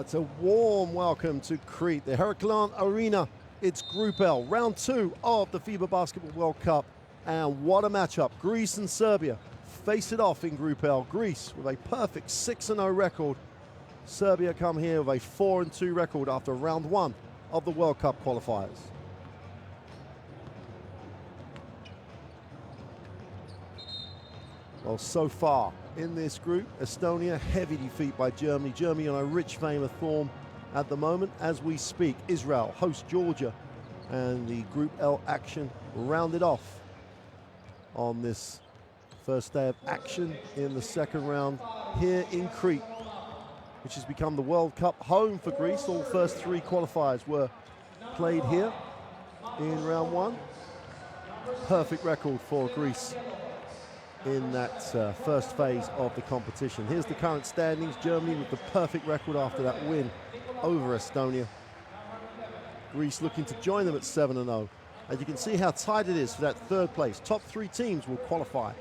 It's a warm welcome to Crete, the Heraclion Arena. It's Group L, round 2 of the FIBA Basketball World Cup. And what a matchup. Greece and Serbia face it off in Group L. Greece with a perfect 6-0 record. Serbia come here with a 4-2 record after round 1 of the World Cup qualifiers. Well, so far in this group, Estonia, heavy defeat by Germany. Germany on a rich vein of form at the moment as we speak. Israel hosts Georgia, and the Group L action rounded off on this first day of action in the second round here in Crete, which has become the World Cup home for Greece. All first 3 qualifiers were played here in round 1. Perfect record for Greece in that first phase of the competition. Here's the current standings. Germany with the perfect record after that win over Estonia. Greece looking to join them at 7-0. And you can see how tight it is for that third place. Top 3 teams will qualify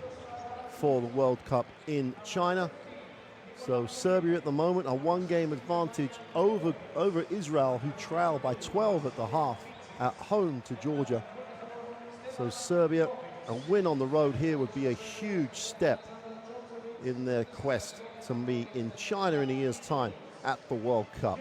for the World Cup in China. So Serbia at the moment a 1-game advantage over Israel, who trail by 12 at the half at home to Georgia. So Serbia, a win on the road here would be a huge step in their quest to be in China in a year's time at the World Cup.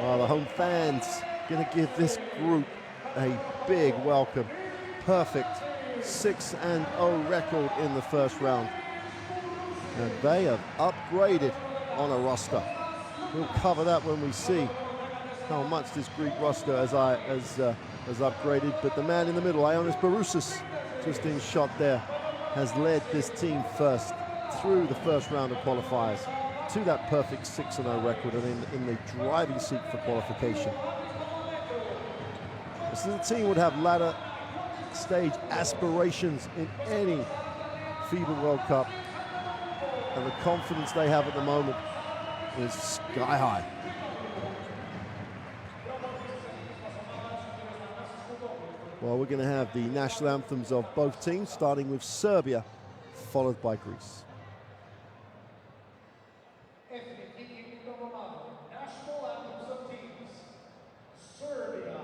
Well, the home fans going to give this group a big welcome. Perfect 6-0 record in the first round. And they have upgraded on a roster. We'll cover that when we see how much this Greek roster has upgraded. But the man in the middle, Ioannis Baroussis, just in shot there, has led this team first through the first round of qualifiers to that perfect 6-0 record and in the driving seat for qualification. This is a team would have ladder stage aspirations in any FIBA World Cup, and the confidence they have at the moment is sky high. Well, we're going to have the national anthems of both teams, starting with Serbia, followed by Greece. National anthems of teams. Serbia.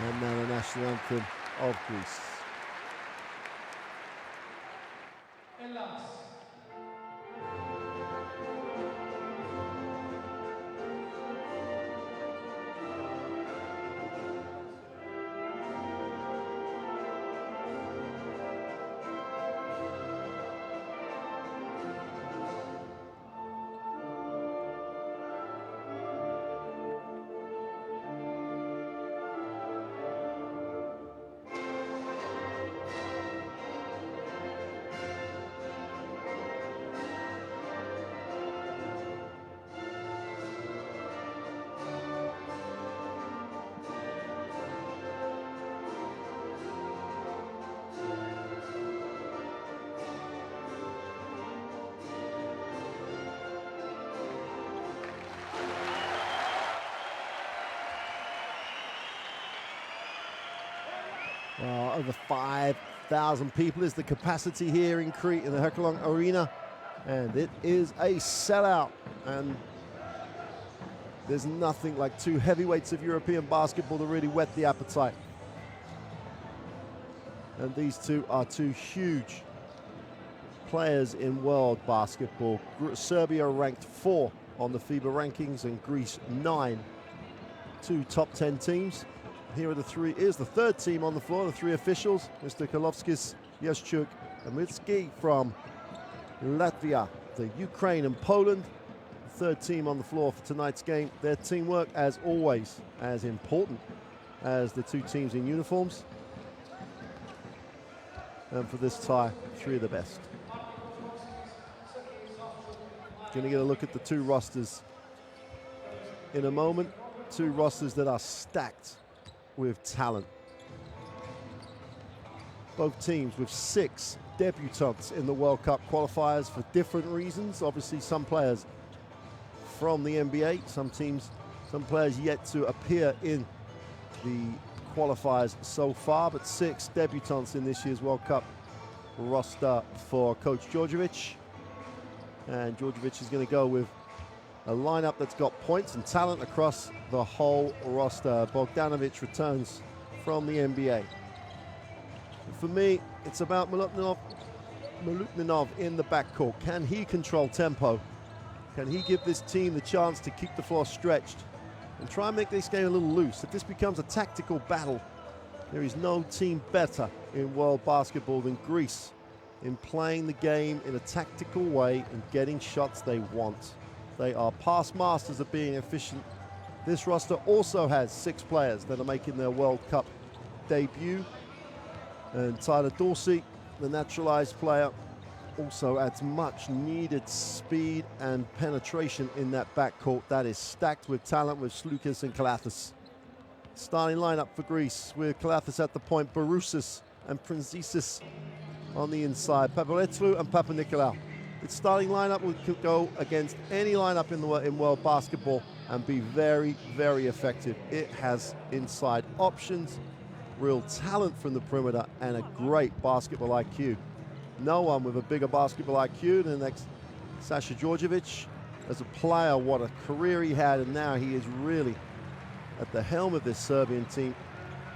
And now the national anthem of Greece. Over 5,000 people is the capacity here in Crete in the Heraclion Arena. And it is a sellout. And there's nothing like two heavyweights of European basketball to really whet the appetite. And these two are two huge players in world basketball. Serbia ranked 4 on the FIBA rankings and Greece 9. Two top 10 teams. Here are the three. Here's the third team on the floor, the three officials. Mr. Kolovskis, Yashchuk, and Mitski from Latvia, the Ukraine and Poland. The third team on the floor for tonight's game. Their teamwork, as always, as important as the two teams in uniforms. And for this tie, 3 of the best. Going to get a look at the two rosters in a moment. Two rosters that are stacked with talent. Both teams with 6 debutants in the World Cup qualifiers for different reasons. Obviously, some players from the NBA, some players yet to appear in the qualifiers so far, but 6 debutants in this year's World Cup roster for Coach Djordjevic. And Djordjevic is going to go with a lineup that's got points and talent across the whole roster. Bogdanovic returns from the NBA. For me, it's about Milutninov in the backcourt. Can he control tempo? Can he give this team the chance to keep the floor stretched and try and make this game a little loose? If this becomes a tactical battle, there is no team better in world basketball than Greece in playing the game in a tactical way and getting shots they want. They are past masters of being efficient. This roster also has 6 players that are making their World Cup debut. And Tyler Dorsey, the naturalized player, also adds much needed speed and penetration in that backcourt that is stacked with talent with Slukas and Kalathis. Starting lineup for Greece with Kalathis at the point, Baroussis and Prinzisis on the inside, Paparetlu and Papanikolaou. Its starting lineup will go against any lineup in world basketball and be very, very effective. It has inside options, real talent from the perimeter, and a great basketball IQ. No one with a bigger basketball IQ than the next Sasha Djordjevic. As a player, what a career he had, and now he is really at the helm of this Serbian team.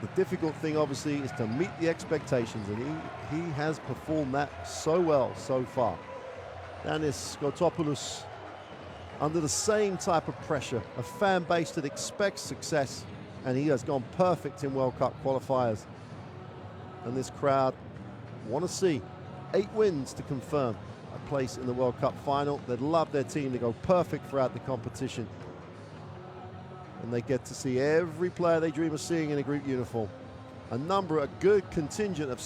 The difficult thing, obviously, is to meet the expectations, and he has performed that so well so far. Yanis Skotopoulos under the same type of pressure, a fan base that expects success, and he has gone perfect in World Cup qualifiers. And this crowd want to see 8 wins to confirm a place in the World Cup final. They'd love their team to go perfect throughout the competition. And they get to see every player they dream of seeing in a Greek uniform. A good contingent of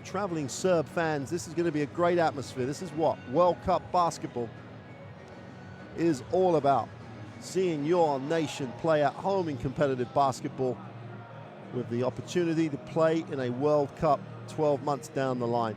traveling Serb fans. This is going to be a great atmosphere. This is what World Cup basketball is all about. Seeing your nation play at home in competitive basketball with the opportunity to play in a World Cup 12 months down the line.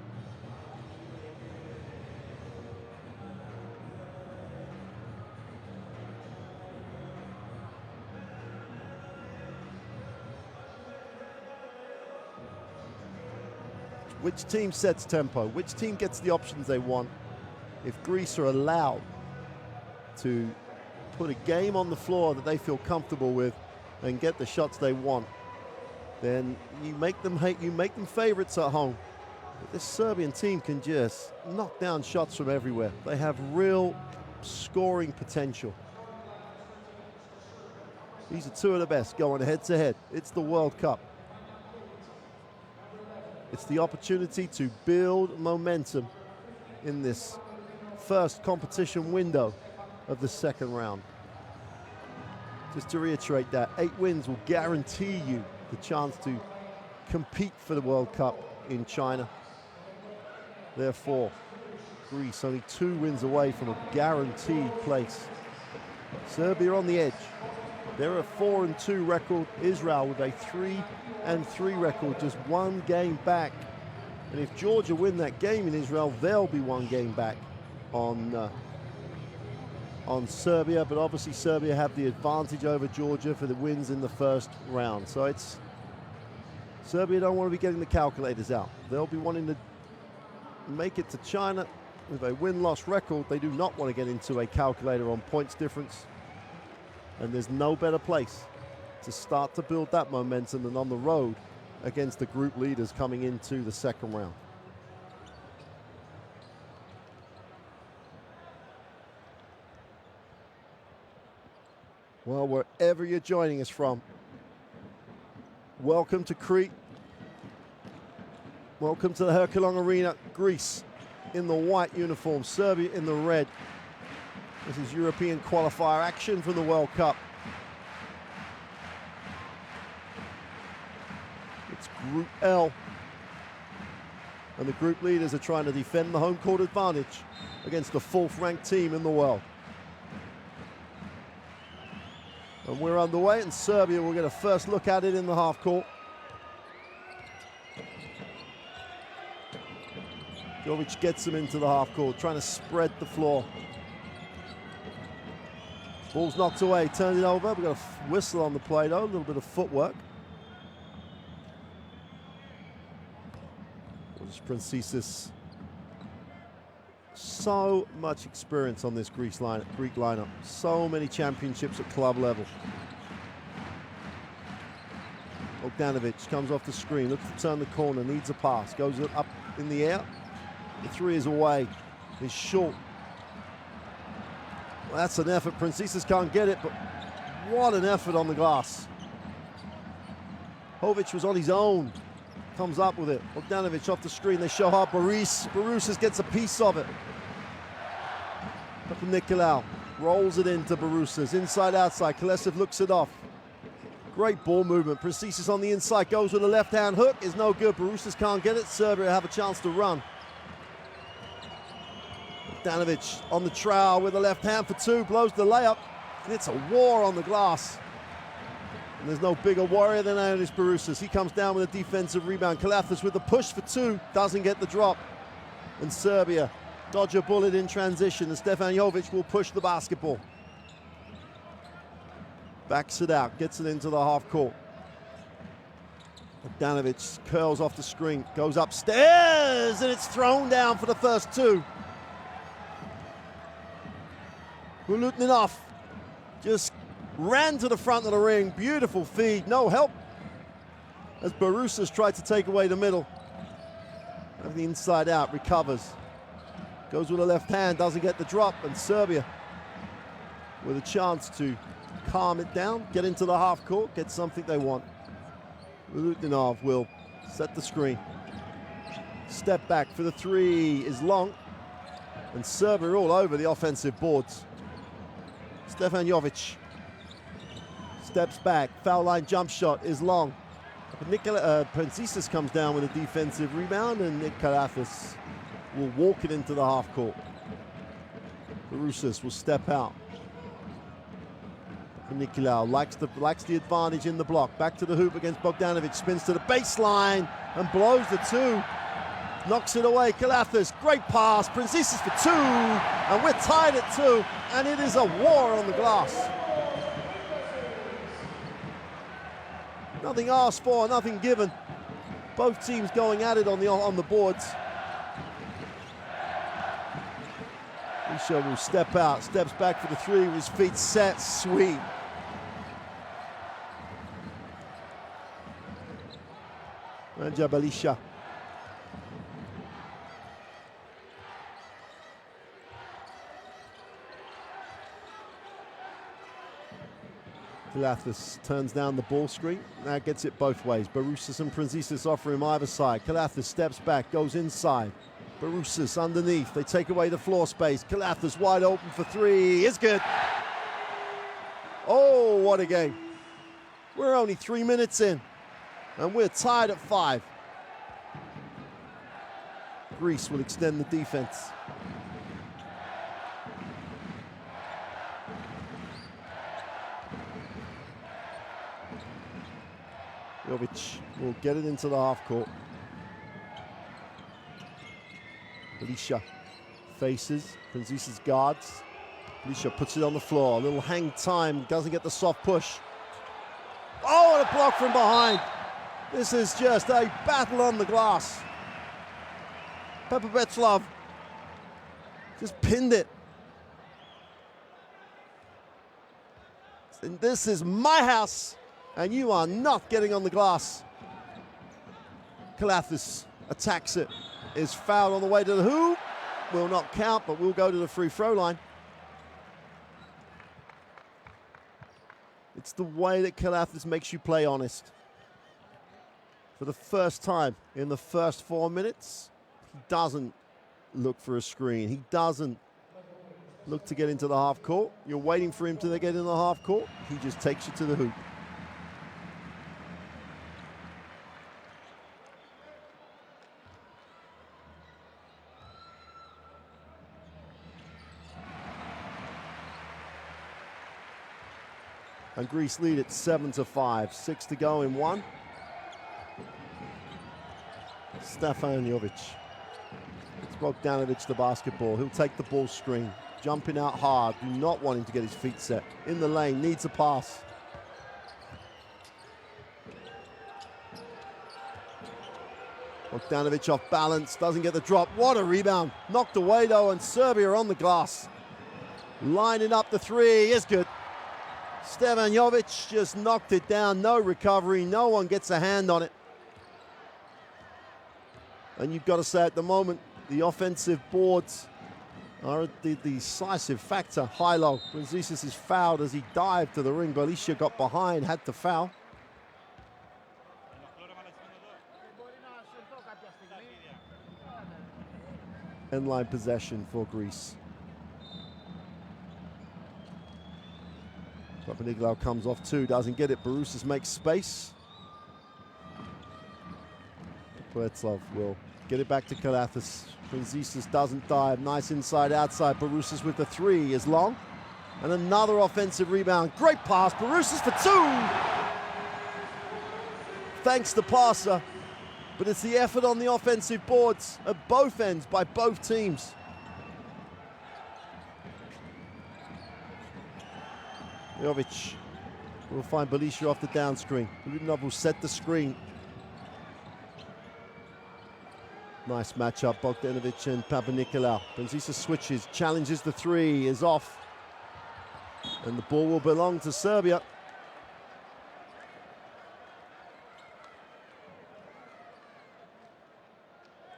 Which team sets tempo? Which team gets the options they want? If Greece are allowed to put a game on the floor that they feel comfortable with and get the shots they want, then you make them favorites at home. But this Serbian team can just knock down shots from everywhere. They have real scoring potential. These are 2 of the best going head to head. It's the World Cup. It's the opportunity to build momentum in this first competition window of the second round. Just to reiterate that, 8 wins will guarantee you the chance to compete for the World Cup in China. Therefore, Greece only 2 wins away from a guaranteed place. Serbia on the edge. They're a 4-2 record. Israel with a 3-3 record, just 1 game back. And if Georgia win that game in Israel, they'll be 1 game back on Serbia. But obviously Serbia have the advantage over Georgia for the wins in the first round. So it's Serbia don't want to be getting the calculators out. They'll be wanting to make it to China with a win-loss record, they do not want to get into a calculator on points difference. And there's no better place to start to build that momentum than on the road against the group leaders coming into the second round. Well, wherever you're joining us from, welcome to Crete. Welcome to the Herculon Arena. Greece in the white uniform, Serbia in the red. This is European qualifier action for the World Cup. It's Group L. And the group leaders are trying to defend the home court advantage against the fourth-ranked team in the world. And we're underway, and Serbia will get a first look at it in the half court. Jovic gets him into the half court, trying to spread the floor. Ball's knocked away, turns it over. We've got a whistle on the play though, a little bit of footwork. Princesis. So much experience on this Greek lineup. So many championships at club level. Bogdanovic comes off the screen, looks to turn the corner, needs a pass, goes up in the air. The three is away, is short. Well, that's an effort. Princesis can't get it, but what an effort on the glass. Jovic was on his own. Comes up with it. Bogdanovic off the screen. They show how Barousas gets a piece of it. Nicolau rolls it into Barousas. Inside, outside. Kolesev looks it off. Great ball movement. Princesis on the inside. Goes with a left-hand hook. Is no good. Barousas can't get it. Serbia have a chance to run. Bogdanovic on the trowel with a left hand for two. Blows the layup. And it's a war on the glass. And there's no bigger warrior than Ioannis Barousas. He comes down with a defensive rebound. Kalathis with the push for two, doesn't get the drop. And Serbia dodge a bullet in transition, and Stefan Jovic will push the basketball. Backs it out, gets it into the half court. Bogdanovic curls off the screen, goes upstairs, and it's thrown down for the first two. Bulutninov just ran to the front of the ring. Beautiful feed, no help as Barousas tried to take away the middle. And the inside out, recovers. Goes with a left hand, doesn't get the drop, and Serbia with a chance to calm it down, get into the half court, get something they want. Bulutninov will set the screen. Step back for the three is long, and Serbia all over the offensive boards. Stefan Jovic steps back, foul line jump shot is long. Princesis comes down with a defensive rebound, and Nick Kalathis will walk it into the half court. Barousas will step out. Nicolau likes the advantage in the block. Back to the hoop against Bogdanovic, spins to the baseline and blows the two. Knocks it away, Kalathis, great pass, Princesis for two, and we're tied at two, and it is a war on the glass. Nothing asked for, nothing given. Both teams going at it on the boards. Isha will step out, steps back for the three with his feet set, sweet. Jabalisha. Kalathis turns down the ball screen. Now gets it both ways. Barousas and Princesis offer him either side. Kalathis steps back, goes inside. Barousas underneath. They take away the floor space. Kalathis wide open for three. It's good. Oh, what a game. We're only 3 minutes in, and we're tied at 5. Greece will extend the defense. Jovic will get it into the half court. Belisha faces, Princesis guards. Belisha puts it on the floor, a little hang time, doesn't get the soft push. Oh, and a block from behind. This is just a battle on the glass. Pepebetlov Just pinned it. And this is my house, and you are not getting on the glass. Kalathis attacks it, is fouled on the way to the hoop. Will not count, but will go to the free throw line. It's the way that Kalathis makes you play honest. For the first time in the first 4 minutes, he doesn't look for a screen. He doesn't look to get into the half court. You're waiting for him to get in the half court. He just takes you to the hoop. And Greece lead it 7-5. 6 to go in one. Stefan Jovic. It's Bogdanovic the basketball. He'll take the ball screen. Jumping out hard. Do not want him to get his feet set. In the lane. Needs a pass. Bogdanovic off balance. Doesn't get the drop. What a rebound. Knocked away though, and Serbia on the glass. Lining up the three is good. Stefan Jovic just knocked it down. No recovery. No one gets a hand on it. And you've got to say at the moment, the offensive boards are the decisive factor. High-low. Brazizis is fouled as he dived to the ring. Belisha got behind, had to foul. End-line possession for Greece. Papanikolaou comes off two, doesn't get it. Barousas makes space. Bledsoe will get it back to Kalathis. Brazizis doesn't dive. Nice inside, outside. Barousas with the three is long. And another offensive rebound. Great pass. Barousas for two. Thanks to passer. But it's the effort on the offensive boards at both ends by both teams. Jovic will find Belisha off the down screen. Ludinov will set the screen. Nice matchup, Bogdanovic and Papanikolaou. Benzisa switches, challenges the three, is off. And the ball will belong to Serbia.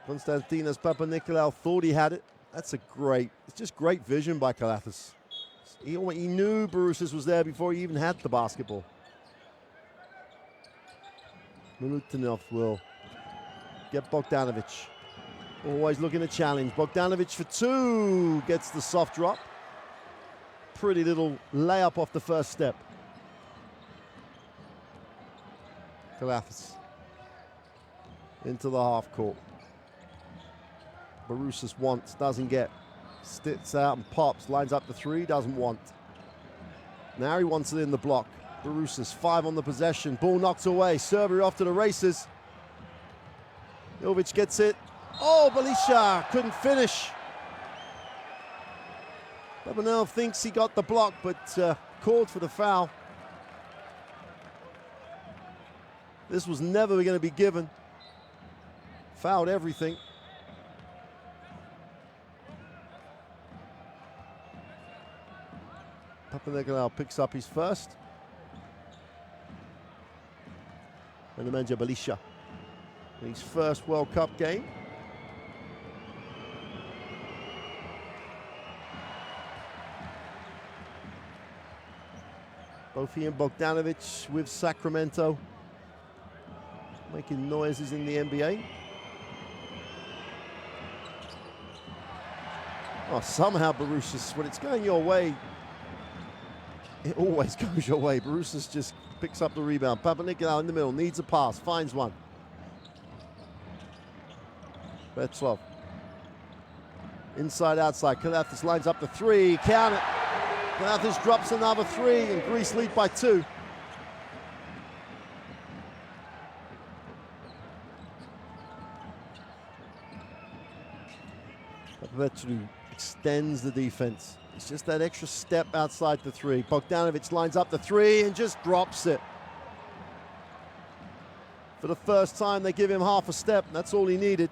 Konstantinos Papanikolaou thought he had it. It's just great vision by Kalathis. He knew Barousas was there before he even had the basketball. Milutinov will get Bogdanovic. Always looking to challenge. Bogdanovic for two. Gets the soft drop. Pretty little layup off the first step. Kalathis into the half court. Barousas wants, doesn't get. Sticks out and pops, lines up the three, doesn't want. Now he wants it in the block. Barousas, 5 on the possession. Ball knocked away. Serbia off to the races. Jovic gets it. Oh, Belisha couldn't finish. Babanel thinks he got the block, but called for the foul. This was never going to be given. Fouled everything. Papanikolaou picks up his first. And Nemanja Belisha, his first World Cup game. Both he and Bogdanovic with Sacramento, making noises in the NBA. Oh, somehow Barousas, when it's going your way, it always goes your way. Barousas just picks up the rebound. Papanikolaou in the middle, needs a pass, finds one. Bledsoe. Inside, outside. Kalathis lines up the three, count it. Kalathis drops another three, and Greece lead by 2. Papanikolaou extends the defense. It's just that extra step outside the three. Bogdanovic lines up the three and just drops it. For the first time, they give him half a step. That's all he needed.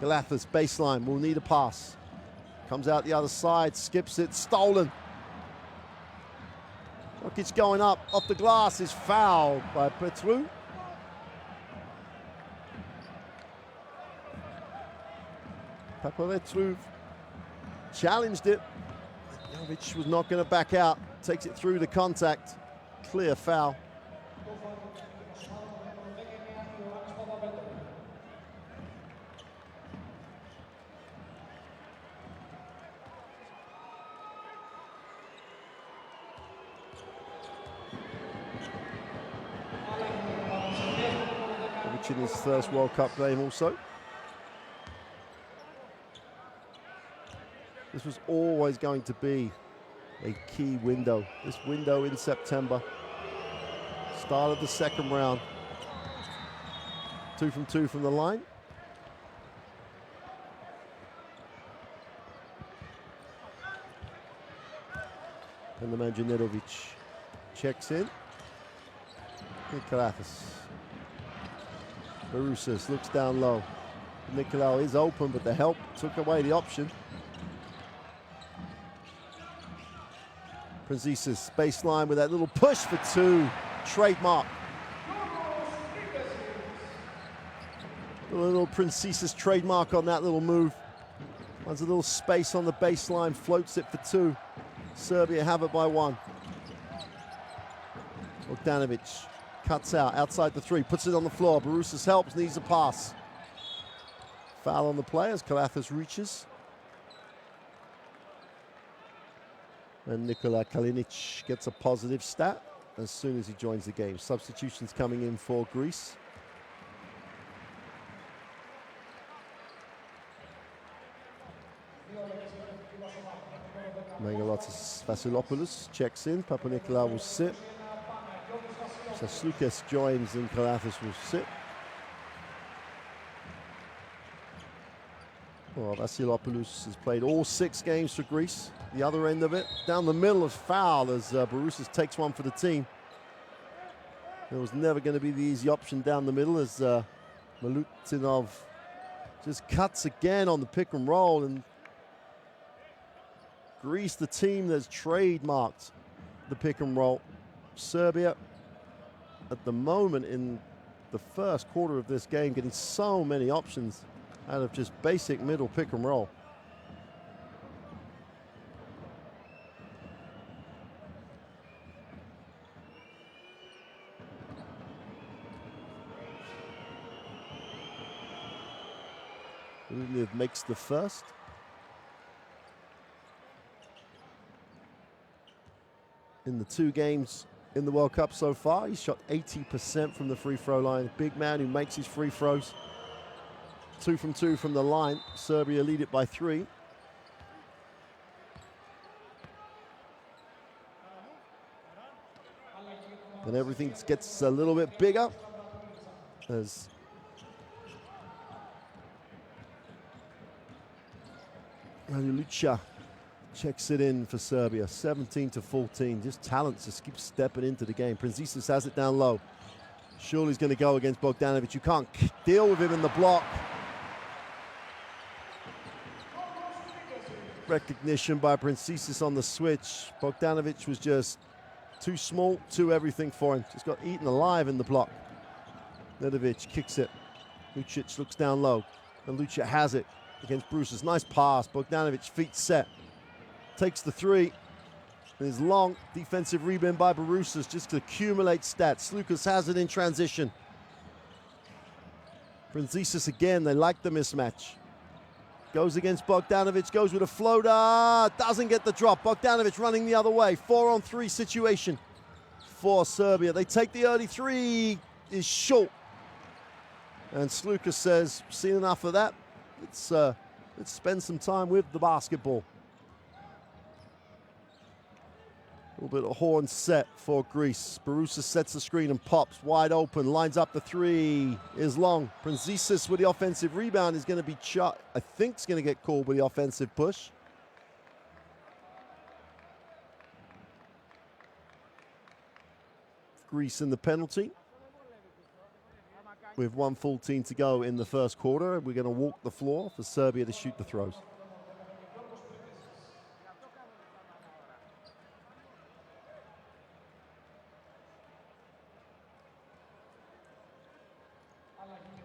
Galathas baseline, will need a pass. Comes out the other side, skips it, stolen. Rokic going up, off the glass, is fouled by Petru. Petru challenged it. Jovic was not going to back out. Takes it through the contact. Clear foul. Jovic in his first World Cup game also. This was always going to be a key window. This window in September. Start of the second round. 2 from 2 from the line. And the man Janetovic checks in. Nikolathis. Barousas looks down low. Nicolau is open, but the help took away the option. Princesis baseline with that little push for 2. Trademark. A little Princesis trademark on that little move. Finds a little space on the baseline, floats it for 2. Serbia have it by 1. Bogdanovic cuts out, outside the 3, puts it on the floor. Barousas helps, needs a pass. Foul on the play as Kalathis reaches. And Nikola Kalinic gets a positive stat as soon as he joins the game. Substitutions coming in for Greece. Megalotis Vasilopoulos checks in. Papanikolaou will sit. Saslukas joins and Kalathis will sit. Well, Vasilopoulos has played all 6 games for Greece. The other end of it, down the middle of foul as Barousas takes one for the team. It was never going to be the easy option down the middle as Milutinov just cuts again on the pick and roll. And Greece, the team that's trademarked the pick and roll. Serbia, at the moment in the first quarter of this game, getting so many options out of just basic middle pick and roll. Rublev makes the first. In the 2 games in the World Cup so far, he's shot 80% from the free throw line. Big man who makes his free throws. 2 from 2 from the line. Serbia lead it by 3. And everything gets a little bit bigger as Lucha checks it in for Serbia. 17-14. Just talent just keeps stepping into the game. Princesis has it down low. Surely he's going to go against Bogdanovic. You can't deal with him in the block. Recognition by Princesis on the switch. Bogdanovic was just too small, too everything for him. Just got eaten alive in the block. Nedovic kicks it. Lucic looks down low. And Lucic has it against Bruce's. Nice pass. Bogdanovic feet set. Takes the 3. His long defensive rebound by Barousas just to accumulate stats. Slukas has it in transition. Princesis again, they like the mismatch. Goes against Bogdanovic, goes with a floater, doesn't get the drop. Bogdanovic running the other way. 4-on-3 situation for Serbia. They take the early 3, is short. And Slukas says, seen enough of that. Let's spend some time with the basketball. A little bit of horn set for Greece. Barousas sets the screen and pops wide open. Lines up the 3. Is long. Princesis with the offensive rebound is going to be I think it's going to get called with the offensive push. Greece in the penalty. with one full team to go in the first quarter. We're going to walk the floor for Serbia to shoot the throws.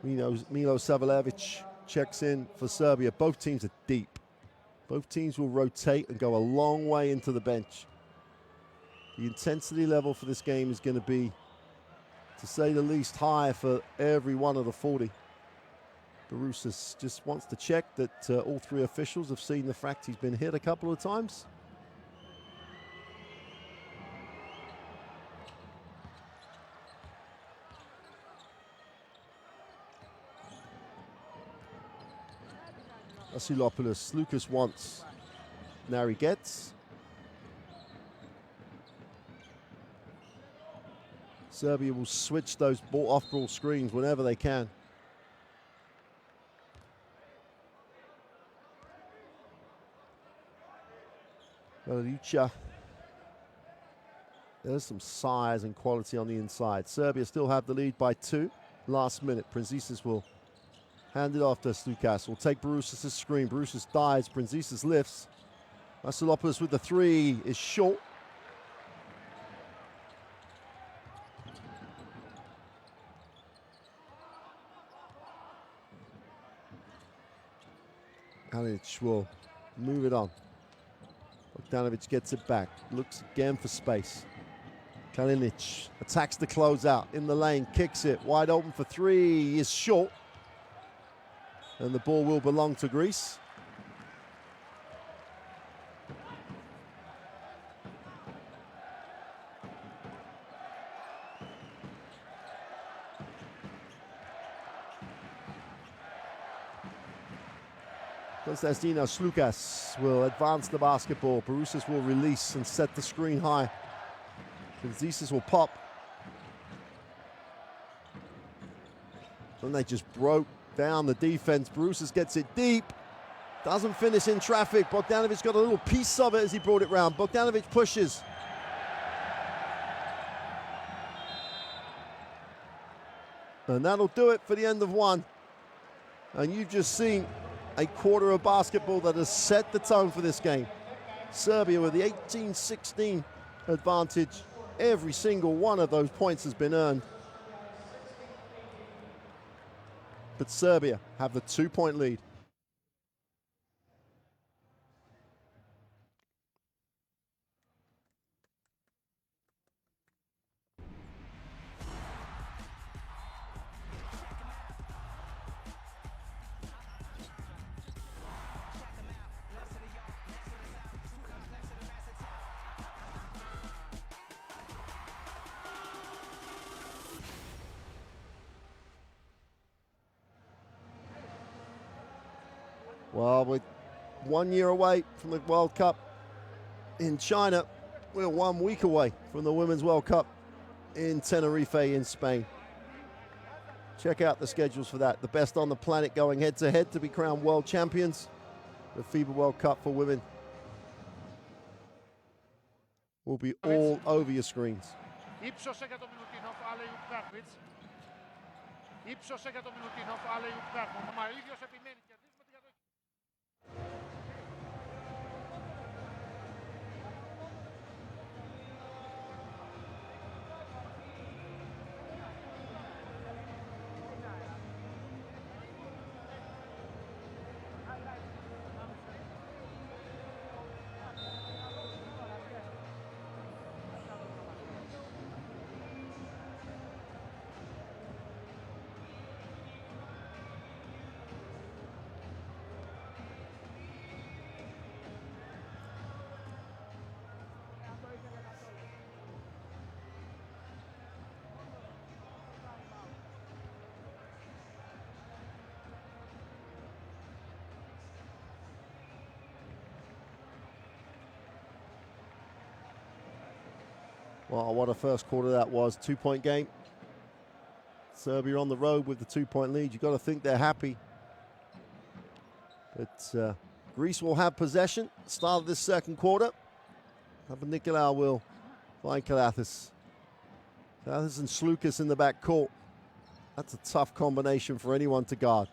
Milo Savljevic checks in for Serbia. Both teams are deep. Both teams will rotate and go a long way into the bench. The intensity level for this game is going to be, to say the least, high for every one of the 40. Barousas just wants to check that all three officials have seen the fact he's been hit a couple of times. Vasilopoulos, Lucas wants, now he gets. Serbia will switch those off-ball screens whenever they can. Velica. There's some size and quality on the inside. Serbia still have the lead by 2. Last minute, Prenzisas will hand it off to Slukas. Will take Barousas' screen. Barousas dives. Prenzisas lifts. Vasilopoulos with the 3 is short. Kalinic will move it on. Bogdanovic gets it back. Looks again for space. Kalinic attacks the closeout in the lane. Kicks it. Wide open for 3 is short. And the ball will belong to Greece. Konstantinos Slukas will advance the basketball. Barousas will release and set the screen high. Prenzisas will pop. And they just broke down the defense. Barousas gets it deep. Doesn't finish in traffic. Bogdanovic got a little piece of it as he brought it round. Bogdanovic pushes. And that'll do it for the end of one. And you've just seen a quarter of basketball that has set the tone for this game. Serbia with the 18-16 advantage. Every single one of those points has been earned. But Serbia have the 2-point lead. Well, we're 1 year away from the World Cup in China. We're 1 week away from the Women's World Cup in Tenerife in Spain. Check out the schedules for that. The best on the planet going head-to-head to be crowned world champions. The FIBA World Cup for women will be all over your screens. Ύψωσε για το Μιλουτίνοφ, alley-oop Darvids. Ύψωσε για το Μιλουτίνοφ, alley-oop Darvids. Μα ο ίδιος επιμένει. Κερδίζουμε τη διαδοχή. Well, what a first quarter that was. 2-point game. Serbia on the road with the 2-point lead. You've got to think they're happy. But Greece will have possession. Start of this second quarter. Papanikolaou will find Kalathis. Kalathis and Slukas in the back court. That's a tough combination for anyone to guard.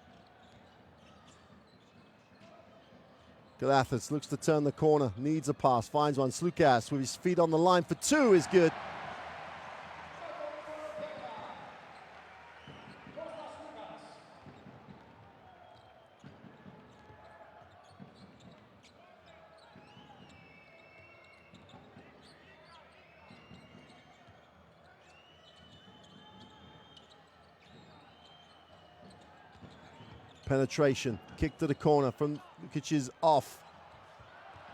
Galathis looks to turn the corner, needs a pass, finds one. Slukas with his feet on the line for two is good. Penetration, kick to the corner from Lukic is off.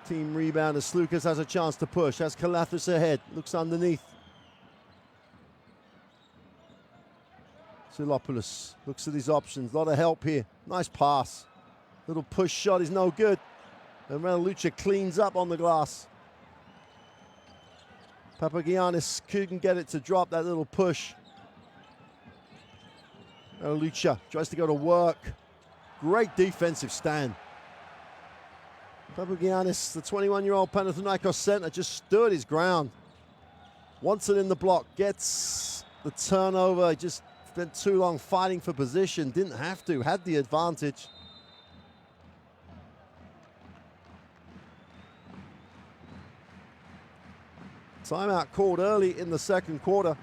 Team rebound as Slukas has a chance to push. Has Galathis ahead, looks underneath. Silopoulos looks at his options, a lot of help here. Nice pass. Little push shot is no good. And Lucha cleans up on the glass. Papagiannis couldn't get it to drop that little push. Lucha tries to go to work. Great defensive stand. Papagiannis, the 21-year-old Panathinaikos center, just stood his ground. Wants it in the block, gets the turnover, just spent too long fighting for position, didn't have to, had the advantage. Timeout called early in the second quarter.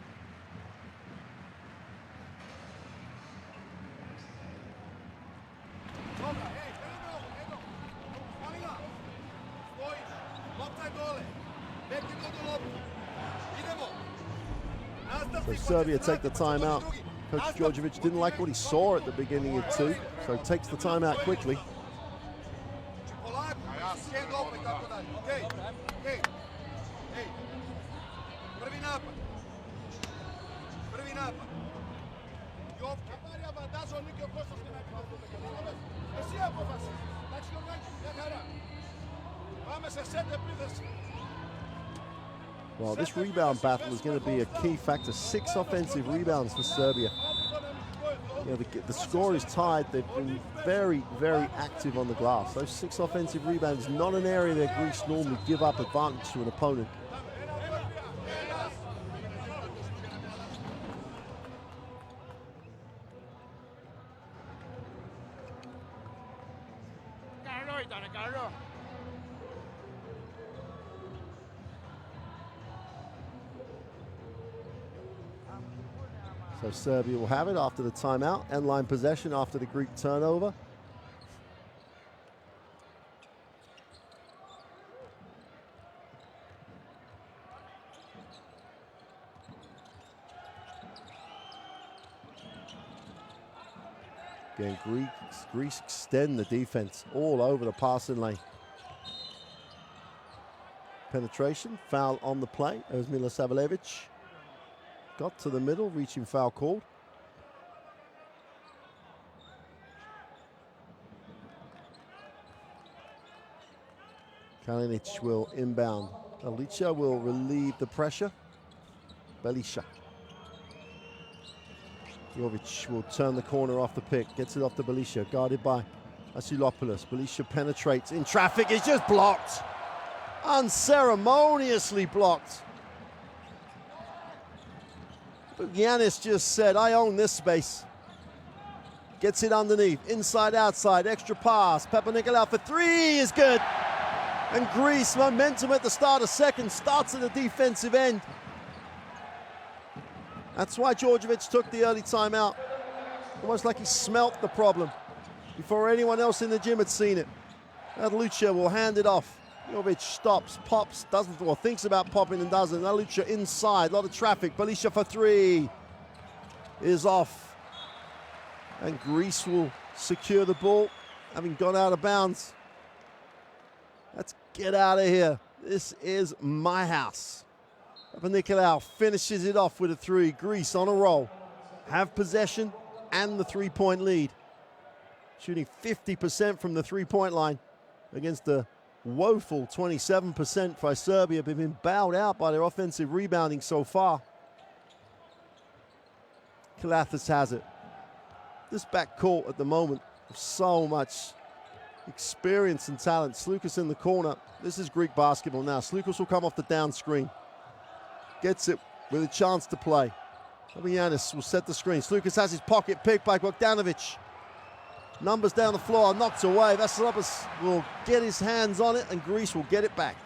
So Serbia take the timeout. Coach Djordjevic didn't like what he saw at the beginning of two, so takes the timeout quickly. Well, this rebound battle is going to be a key factor. 6 offensive rebounds for Serbia. You know, the score is tied. They've been very, very active on the glass. Those 6 offensive rebounds, not an area that Greece normally give up advantage to an opponent. So Serbia will have it after the timeout. End line possession after the Greek turnover. Again, Greece extend the defense all over the passing lane. Penetration, foul on the play. There's Milosavljevic. Got to the middle, reaching foul called. Kalinic will inbound. Alicia will relieve the pressure. Belisha. Jovic will turn the corner off the pick. Gets it off to Belisha, guarded by Asilopoulos. Belisha penetrates in traffic. It's just blocked. Unceremoniously blocked. But Giannis just said, I own this space. Gets it underneath, inside, outside, extra pass. Papanikolaou for three is good. And Greece, momentum at the start of second, starts at the defensive end. That's why Djordjevic took the early timeout. Almost like he smelt the problem before anyone else in the gym had seen it. Lucha will hand it off. Jovic stops, pops, doesn't, or thinks about popping and doesn't. Lucha inside, a lot of traffic. Belisha for three is off. And Greece will secure the ball, having gone out of bounds. Let's get out of here. This is my house. Papanikolaou finishes it off with a three. Greece on a roll. Have possession and the three-point lead. Shooting 50% from the three-point line against the woeful 27% by Serbia. They've been bowed out by their offensive rebounding so far. Galathis has it. This backcourt at the moment, so much experience and talent. Slukas in the corner. This is Greek basketball now. Slukas will come off the down screen. Gets it with a chance to play. Giannis will set the screen. Slukas has his pocket picked by Bogdanovic. Numbers down the floor, knocks away. Vasilopoulos will get his hands on it, and Greece will get it back.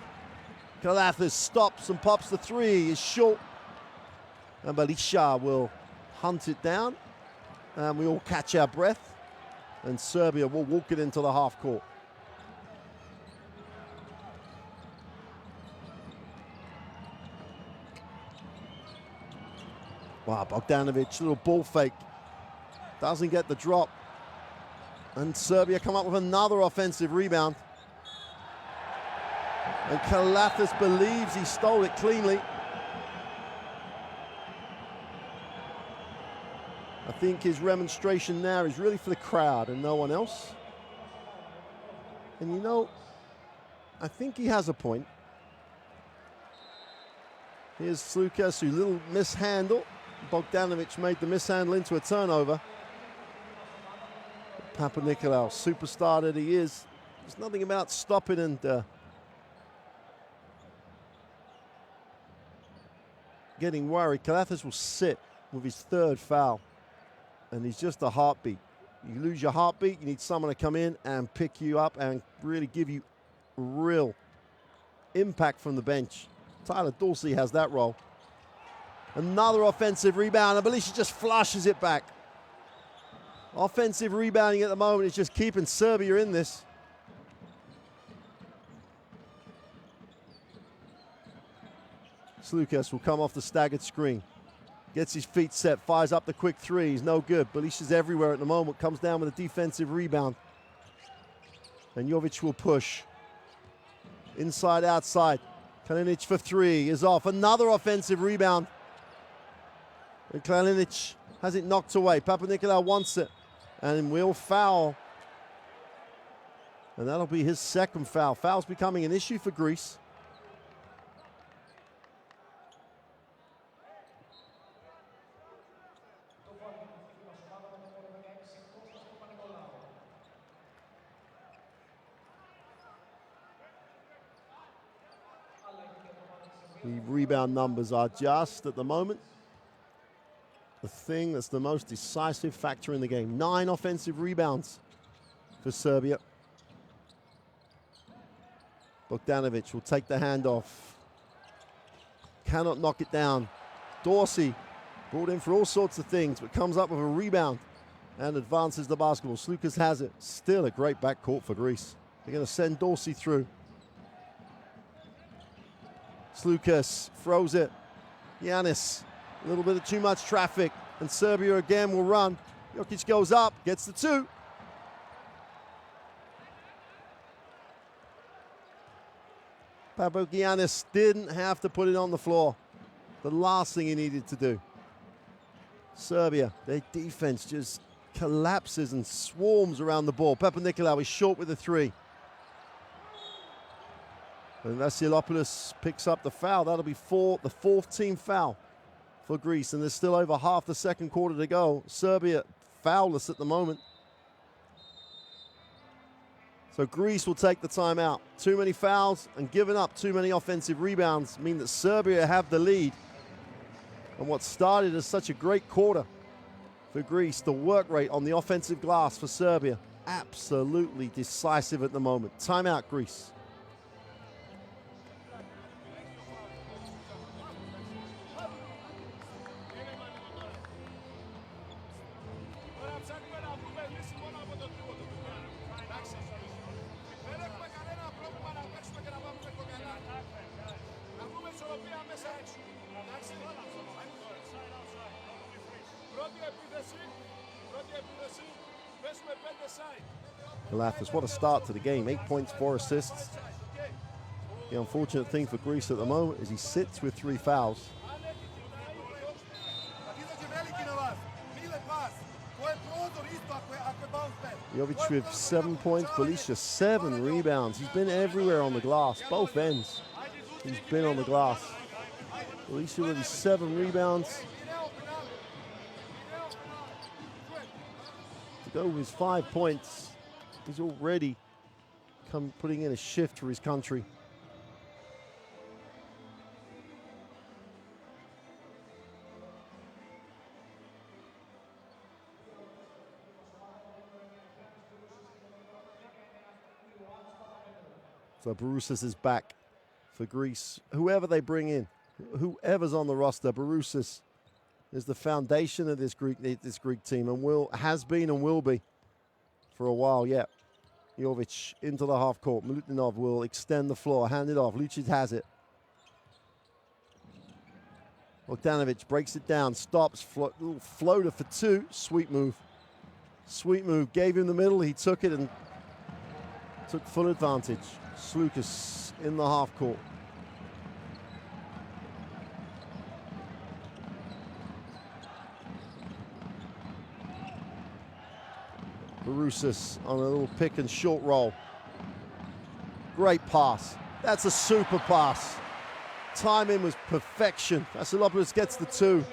Kalathis stops and pops the three. Is short. And Belisha will hunt it down. And we all catch our breath. And Serbia will walk it into the half court. Wow, Bogdanovic, little ball fake. Doesn't get the drop. And Serbia come up with another offensive rebound. And Kalathis believes he stole it cleanly. I think his remonstration now is really for the crowd and no one else. And you know, I think he has a point. Here's Slukas, who little mishandle. Bogdanovic made the mishandle into a turnover. Papanikolaou, superstar that he is, there's nothing about stopping and getting worried. Kalathis will sit with his third foul, and he's just a heartbeat. You lose your heartbeat, you need someone to come in and pick you up and really give you real impact from the bench. Tyler Dorsey has that role. Another offensive rebound, and Belisha just flushes it back. Offensive rebounding at the moment is just keeping Serbia in this. Slukas will come off the staggered screen. Gets his feet set, fires up the quick three. He's no good. Belisha's everywhere at the moment. Comes down with a defensive rebound. And Jovic will push. Inside, outside. Kalinic for three is off. Another offensive rebound. And Kalinic has it knocked away. Papanikolaou wants it. And will foul. And that'll be his second foul. Foul's becoming an issue for Greece. The rebound numbers are just, at the moment, the thing that's the most decisive factor in the game. 9 offensive rebounds for Serbia. Bogdanovic will take the handoff. Cannot knock it down. Dorsey, brought in for all sorts of things, but comes up with a rebound and advances the basketball. Slukas has it. Still a great backcourt for Greece. They're going to send Dorsey through. Slukas throws it. Giannis, a little bit of too much traffic, and Serbia again will run. Jokic goes up, gets the two. Papagiannis didn't have to put it on the floor. The last thing he needed to do. Serbia, their defense just collapses and swarms around the ball. Papanikolaou is short with the three. And Vasilopoulos picks up the foul. That'll be the fourth team foul for Greece. And there's still over half the second quarter to go. Serbia foulless at the moment. So Greece will take the timeout. Too many fouls and giving up too many offensive rebounds mean that Serbia have the lead. And what started as such a great quarter for Greece, the work rate on the offensive glass for Serbia, absolutely decisive at the moment. Timeout, Greece. Kalathis, what a start to the game. 8 points, 4 assists. The unfortunate thing for Greece at the moment is he sits with 3 fouls. Jovic with 7 points, Belisha 7 rebounds. He's been everywhere on the glass, both ends. He's been on the glass. Belisha with his 7 rebounds. To go with his 5 points, he's already putting in a shift for his country. So Barousas is back for Greece. Whoever they bring in, whoever's on the roster, Barousas is the foundation of this Greek team, and has been and will be for a while yet. Jovic into the half court. Milutinov will extend the floor, hand it off. Lucic has it. Bogdanovic breaks it down, stops, little floater for two. Sweet move. Sweet move. Gave him the middle. He took it and took full advantage. Slukas in the half court. Barousas on a little pick and short roll. Great pass. That's a super pass. Timing was perfection. Vasilopoulos gets the two.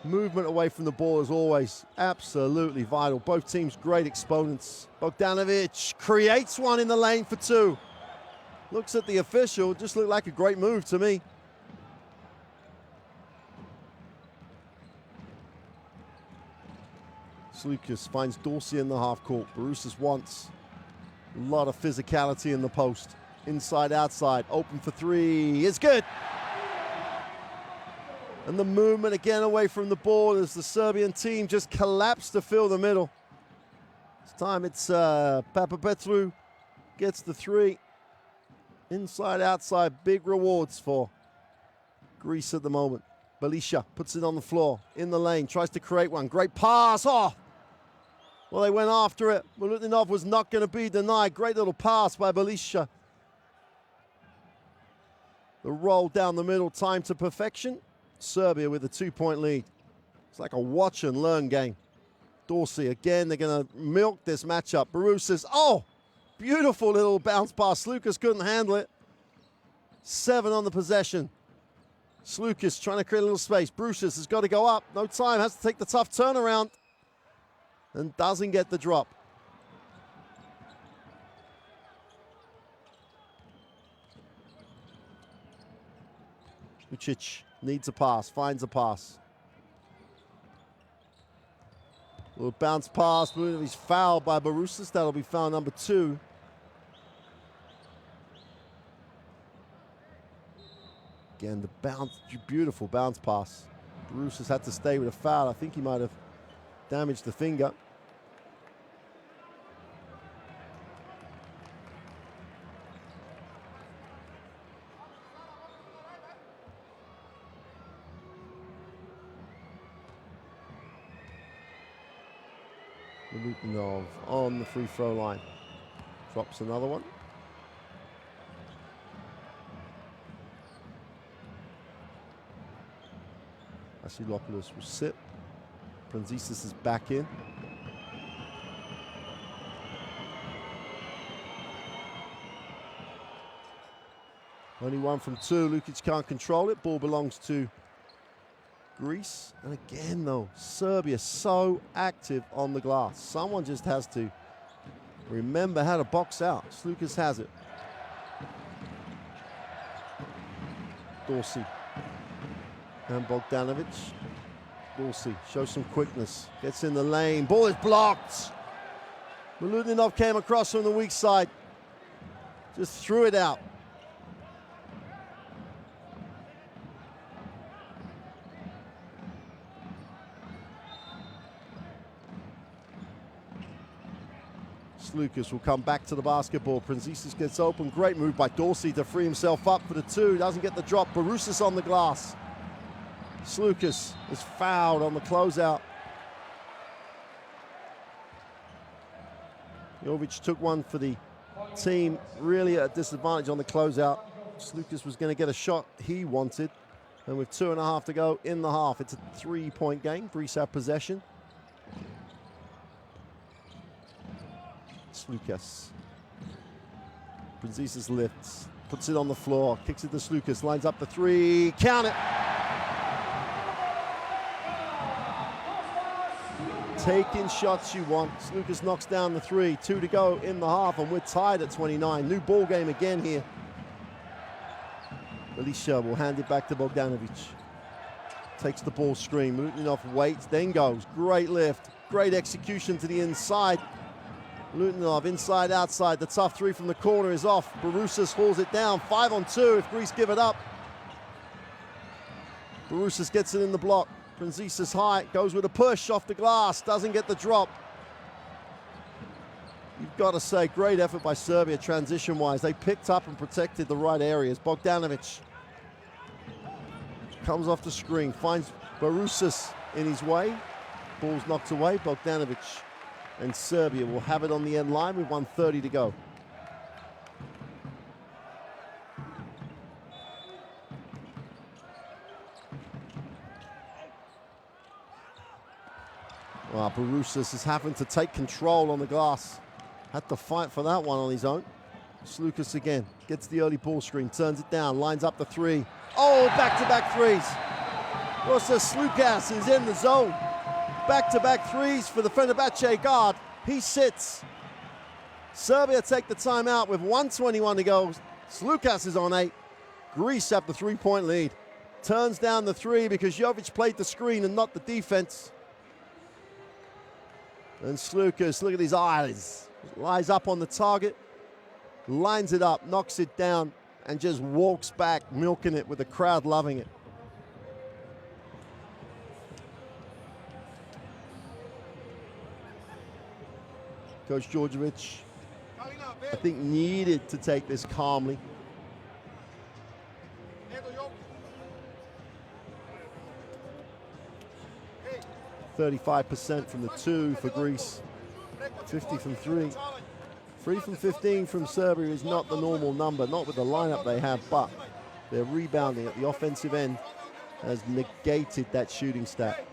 Movement away from the ball as always. Absolutely vital. Both teams great exponents. Bogdanovic creates one in the lane for two. Looks at the official. Just looked like a great move to me. Slukas finds Dorsey in the half court. Barousas wants a lot of physicality in the post. Inside, outside, open for three. It's good. And the movement again away from the ball as the Serbian team just collapsed to fill the middle. This time it's Papapetru gets the three. Inside, outside, big rewards for Greece at the moment. Belisha puts it on the floor, in the lane, tries to create one. Great pass. Oh! Well, they went after it. Milutinov was not going to be denied. Great little pass by Belisha. The roll down the middle, time to perfection. Serbia with a 2-point lead. It's like a watch and learn game. Dorsey again, they're going to milk this matchup. Barousas, oh, beautiful little bounce pass. Slukas couldn't handle it. 7 on the possession. Slukas trying to create a little space. Barousas has got to go up. No time, has to take the tough turnaround. And doesn't get the drop. Lucic needs a pass, finds a pass. Little bounce pass, he's fouled by Barousas. That'll be foul number 2. Again, the bounce, beautiful bounce pass. Barousas had to stay with a foul. I think he might have damaged the finger. Milutinov on the free throw line. Drops another one. Vasilopoulos will sit. Prenzis is back in. Only 1 from 2. Lukic can't control it. Ball belongs to Greece. And again, though, Serbia so active on the glass. Someone just has to remember how to box out. Slukas has it. Dorsey and Bogdanovic. Dorsey shows some quickness. Gets in the lane. Ball is blocked. Milutinov came across from the weak side. Just threw it out. Slukas will come back to the basketball. Prenzis gets open. Great move by Dorsey to free himself up for the 2. Doesn't get the drop. Barousas on the glass. Slukas is fouled on the closeout. Jovic took one for the team. Really at a disadvantage on the closeout. Slukas was going to get a shot he wanted. And with 2.5 to go in the half, it's a 3-point game. Greece have possession. Slukas. Prenzis lifts, puts it on the floor, kicks it to Slukas, lines up the 3, count it! Taking shots you want. Slukas knocks down the 3, 2 to go in the half, and we're tied at 29. New ball game again here. Belisha will hand it back to Bogdanovic. Takes the ball screen, Milutinov waits, then goes. Great lift, great execution to the inside. Lutinov inside, outside. The tough three from the corner is off. Barousas hauls it down. 5-on-2 if Greece give it up. Barousas gets it in the block. Prunzisas high, goes with a push off the glass, doesn't get the drop. You've got to say, great effort by Serbia transition-wise. They picked up and protected the right areas. Bogdanovic comes off the screen, finds Barousas in his way. Ball's knocked away. Bogdanovic and Serbia will have it on the end line with 1:30 to go. Well, Barousas is having to take control on the glass. Had to fight for that one on his own. Slukas again, gets the early ball screen, turns it down, lines up the three. Oh, back-to-back threes. Rosas Slukas is in the zone. Back-to-back threes for the Fenerbahce guard. He sits. Serbia take the timeout with 1:21 to go. Slukas is on 8. Greece have the three-point lead. Turns down the three because Jovic played the screen and not the defense. And Slukas, look at his eyes. Lies up on the target, lines it up, knocks it down, and just walks back, milking it with the crowd loving it. Coach Djordjevic, I think, needed to take this calmly. 35% from the two for Greece, 50 from three. 3 from 15 from Serbia is not the normal number, not with the lineup they have, but their rebounding at the offensive end has negated that shooting stat.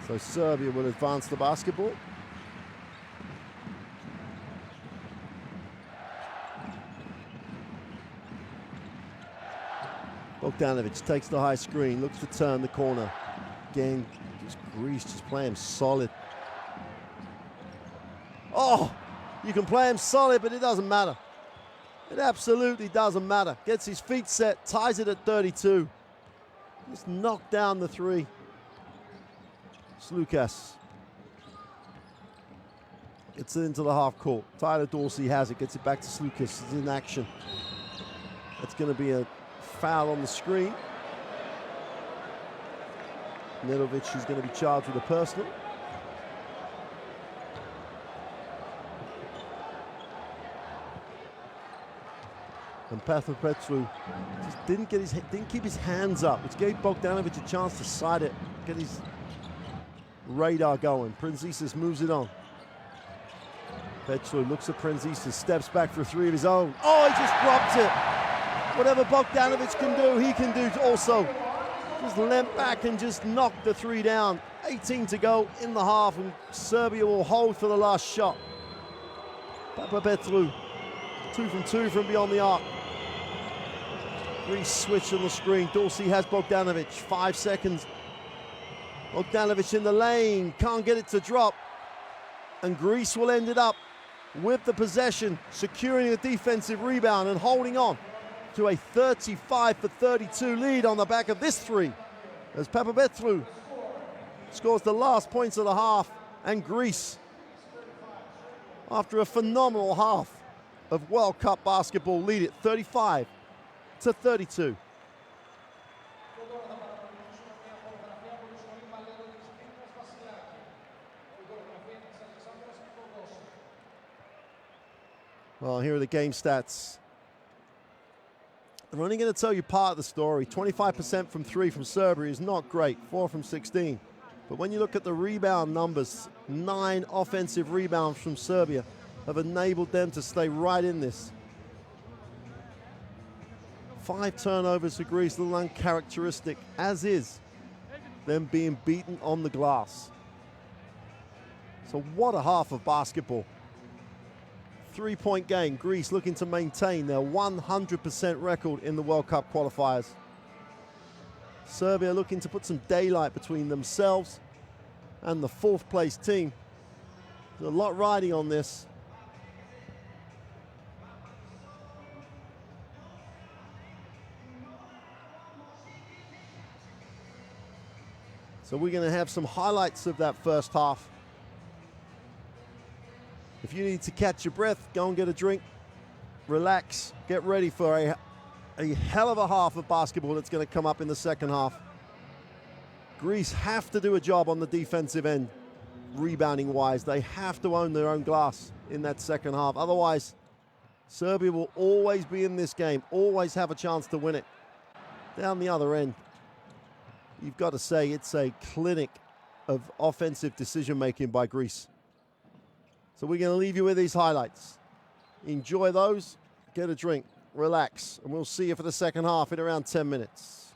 So Serbia will advance the basketball. Bogdanovic takes the high screen, looks to turn the corner. Again, just Greece just play him solid. Oh, you can play him solid, but it doesn't matter. It absolutely doesn't matter. Gets his feet set, ties it at 32. Just knocked down the three. Slukas gets it into the half court. Tyler Dorsey has it, gets it back to Slukas. He's in action. That's going to be a foul on the screen. Nedovic is going to be charged with a personal. And Pathopetru just didn't keep his hands up, which gave Bogdanovic a chance to side it, get his radar going. Prunzisas moves it on. Petru looks at Prunzisas, steps back for a three of his own. Oh, he just dropped it. Whatever Bogdanovic can do, he can do also. Just leant back and just knocked the three down. 18 to go in the half, and Serbia will hold for the last shot. Papapetru, 2 from 2 from beyond the arc. Greece switch on the screen. Dorsey has Bogdanovic, 5 seconds. Bogdanovic in the lane, can't get it to drop. And Greece will end it up with the possession, securing a defensive rebound and holding on to a 35-32 lead on the back of this three. As Papapetru scores the last points of the half, and Greece, after a phenomenal half of World Cup basketball, lead it 35-32. Well, here are the game stats. I'm only going to tell you part of the story. 25% from three from Serbia is not great, 4 from 16. But when you look at the rebound numbers, 9 offensive rebounds from Serbia, have enabled them to stay right in this. 5 turnovers for Greece, a little uncharacteristic, as is them being beaten on the glass. So what a half of basketball. 3-point game, Greece looking to maintain their 100% record in the World Cup qualifiers. Serbia looking to put some daylight between themselves and the 4th place team. There's a lot riding on this. So we're going to have some highlights of that first half. If you need to catch your breath, go and get a drink, relax, get ready for a hell of a half of basketball that's going to come up in the second half. Greece have to do a job on the defensive end, rebounding-wise. They have to own their own glass in that second half. Otherwise, Serbia will always be in this game, always have a chance to win it. Down the other end, you've got to say it's a clinic of offensive decision-making by Greece. So we're going to leave you with these highlights. Enjoy those, get a drink, relax, and we'll see you for the second half in around 10 minutes.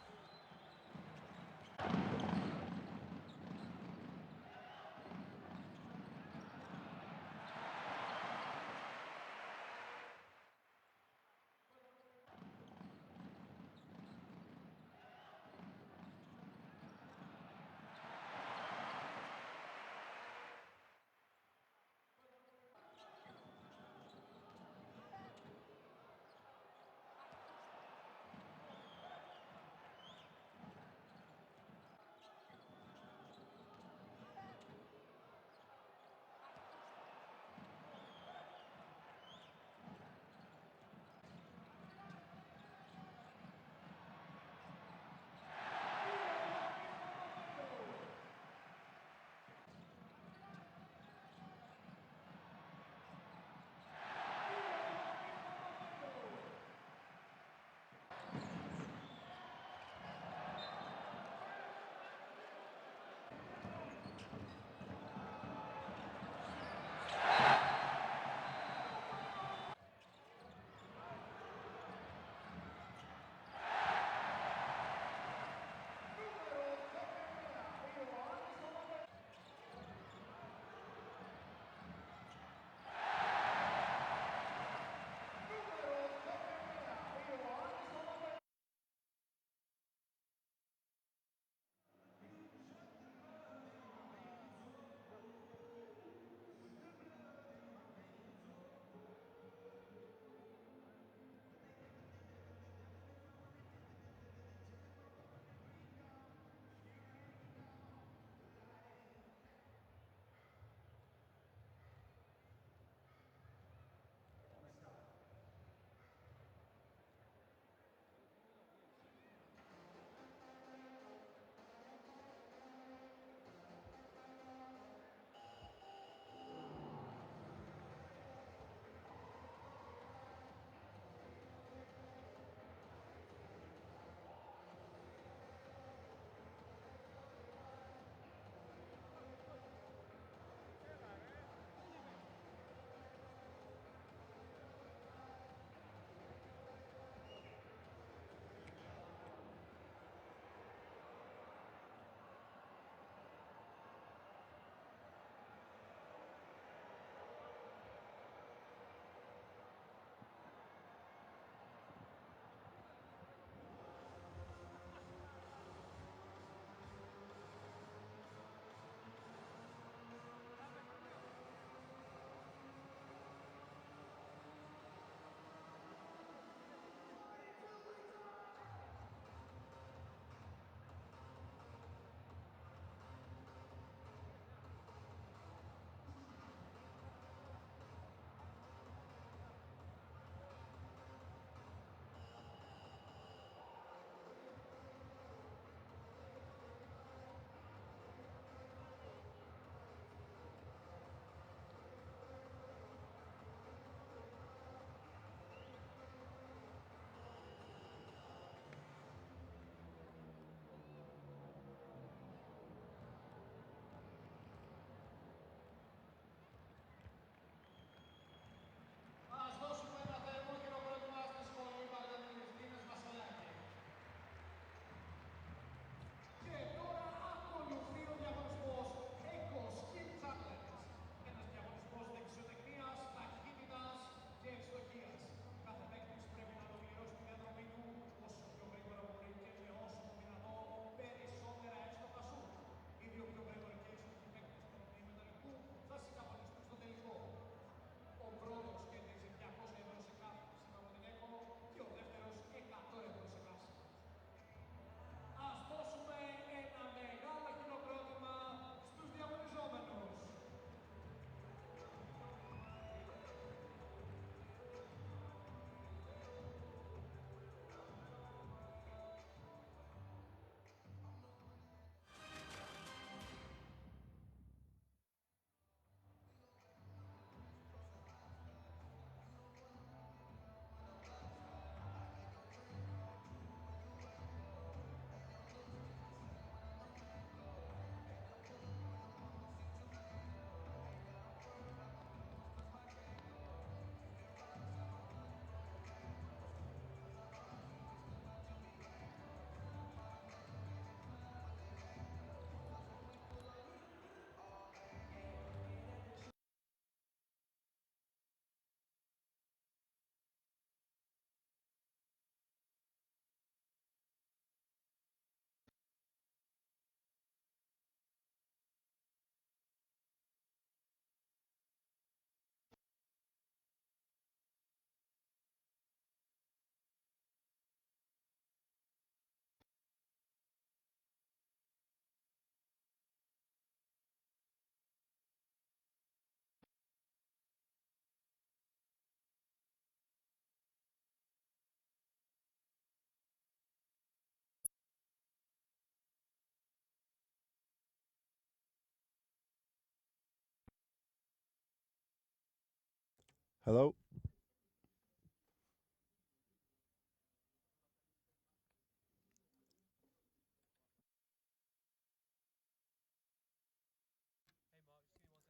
Hello?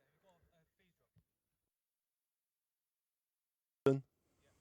Hey Mark, just give me one second. Have you got a fees drop? Done. Yeah.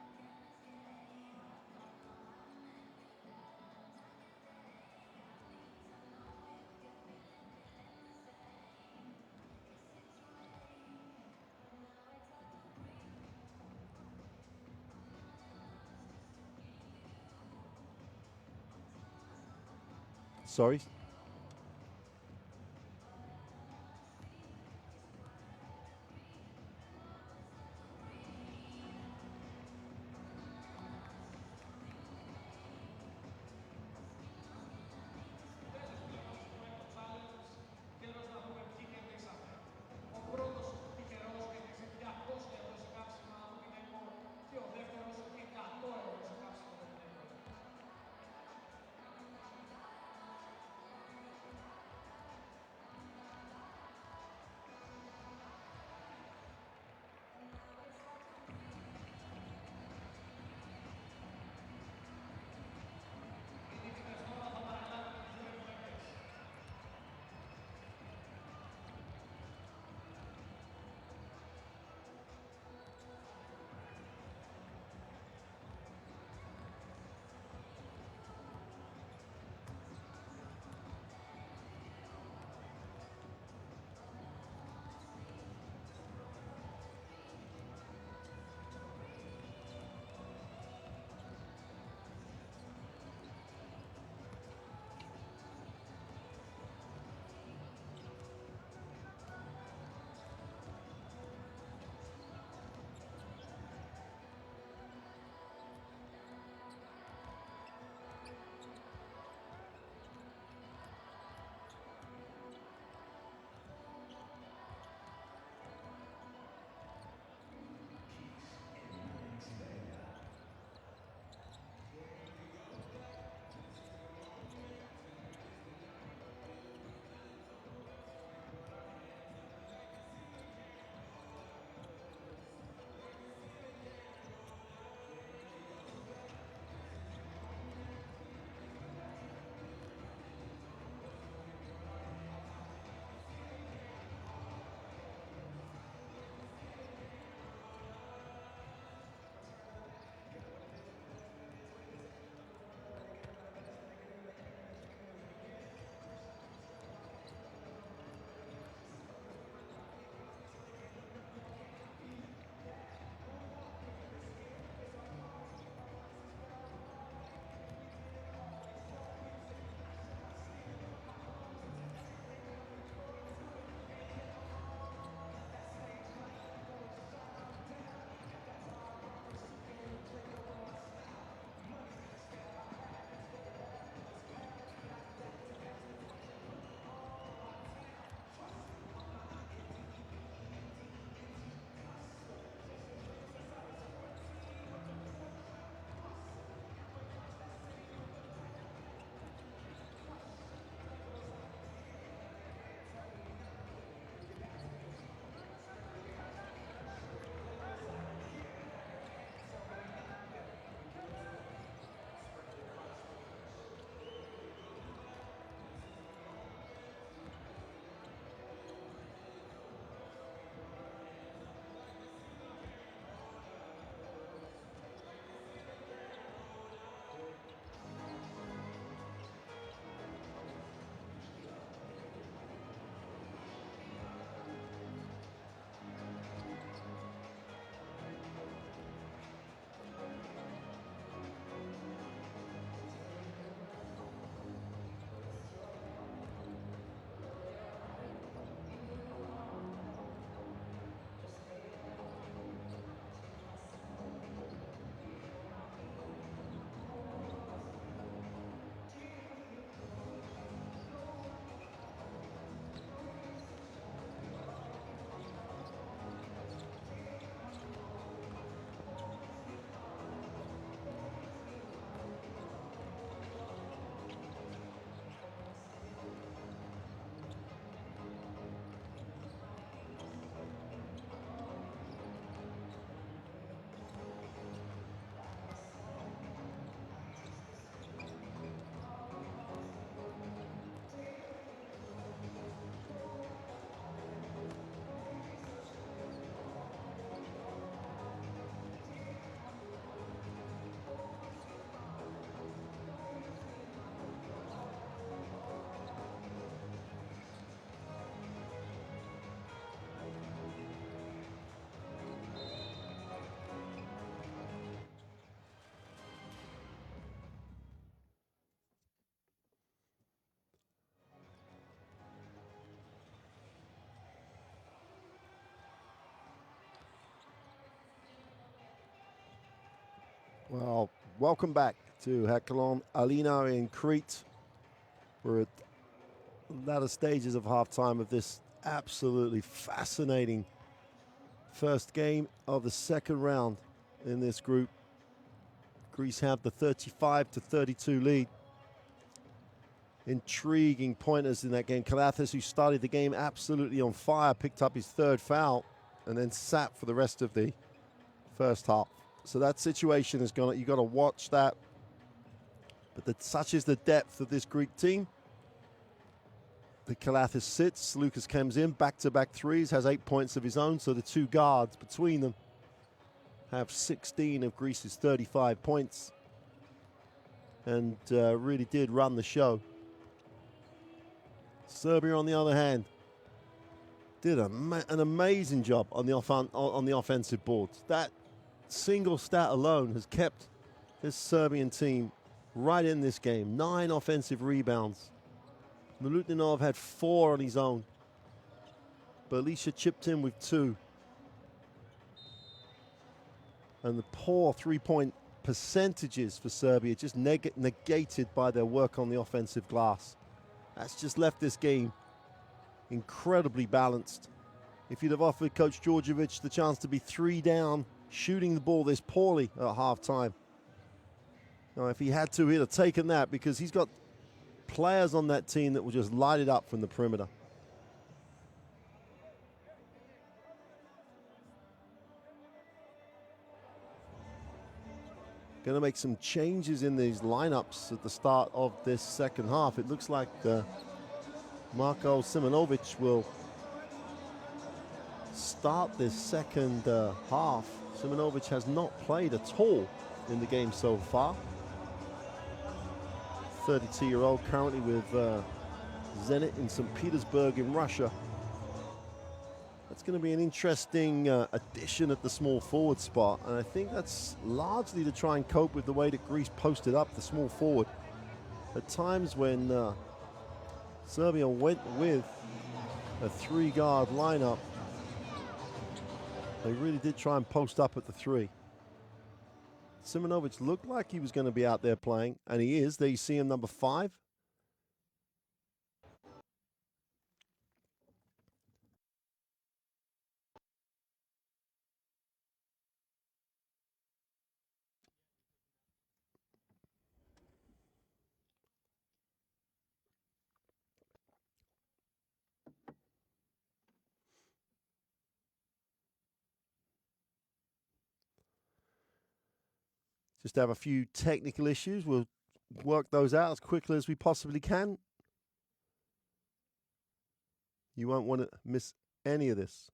Okay, we're just having a look at that now. Sorry. Τέλος να δούμε ποιοι κερδίσαμε. Ο πρώτος τυχερός κέρδισε 200 ευρώ σε κάψιμα από γυναικών και ο δεύτερος 100 ευρώ σε κάψιμα από γυναικών. Well, welcome back to Hekalon Alina in Crete. We're at the latter stages of halftime of this absolutely fascinating first game of the second round in this group. Greece have the 35-32 lead. Intriguing pointers in that game. Kalathis, who started the game absolutely on fire, picked up his third foul and then sat for the rest of the first half. So that situation is going to, you got to watch that. But such is the depth of this Greek team. The Kalathis sits, Lucas comes in, back-to-back threes, has 8 points of his own, so the two guards between them have 16 of Greece's 35 points and really did run the show. Serbia, on the other hand, did an amazing job on the offensive boards. That single stat alone has kept this Serbian team right in this game. 9 offensive rebounds. Milutninov had 4 on his own, but Alicia chipped in with 2. And the poor three-point percentages for Serbia just negated by their work on the offensive glass. That's just left this game incredibly balanced. If you'd have offered Coach Djordjevic the chance to be 3 down, shooting the ball this poorly at halftime, now, if he had to, he'd have taken that, because he's got players on that team that will just light it up from the perimeter. Going to make some changes in these lineups at the start of this second half. It looks like Marko Simonovic will start this second half. Simonovic has not played at all in the game so far. 32-year-old currently with Zenit in St. Petersburg in Russia. That's going to be an interesting addition at the small forward spot, and I think that's largely to try and cope with the way that Greece posted up the small forward. At times when Serbia went with a 3-guard lineup, they really did try and post up at the 3. Simonovic looked like he was going to be out there playing, and he is. There you see him, number 5. Just have a few technical issues. We'll work those out as quickly as we possibly can. You won't want to miss any of this.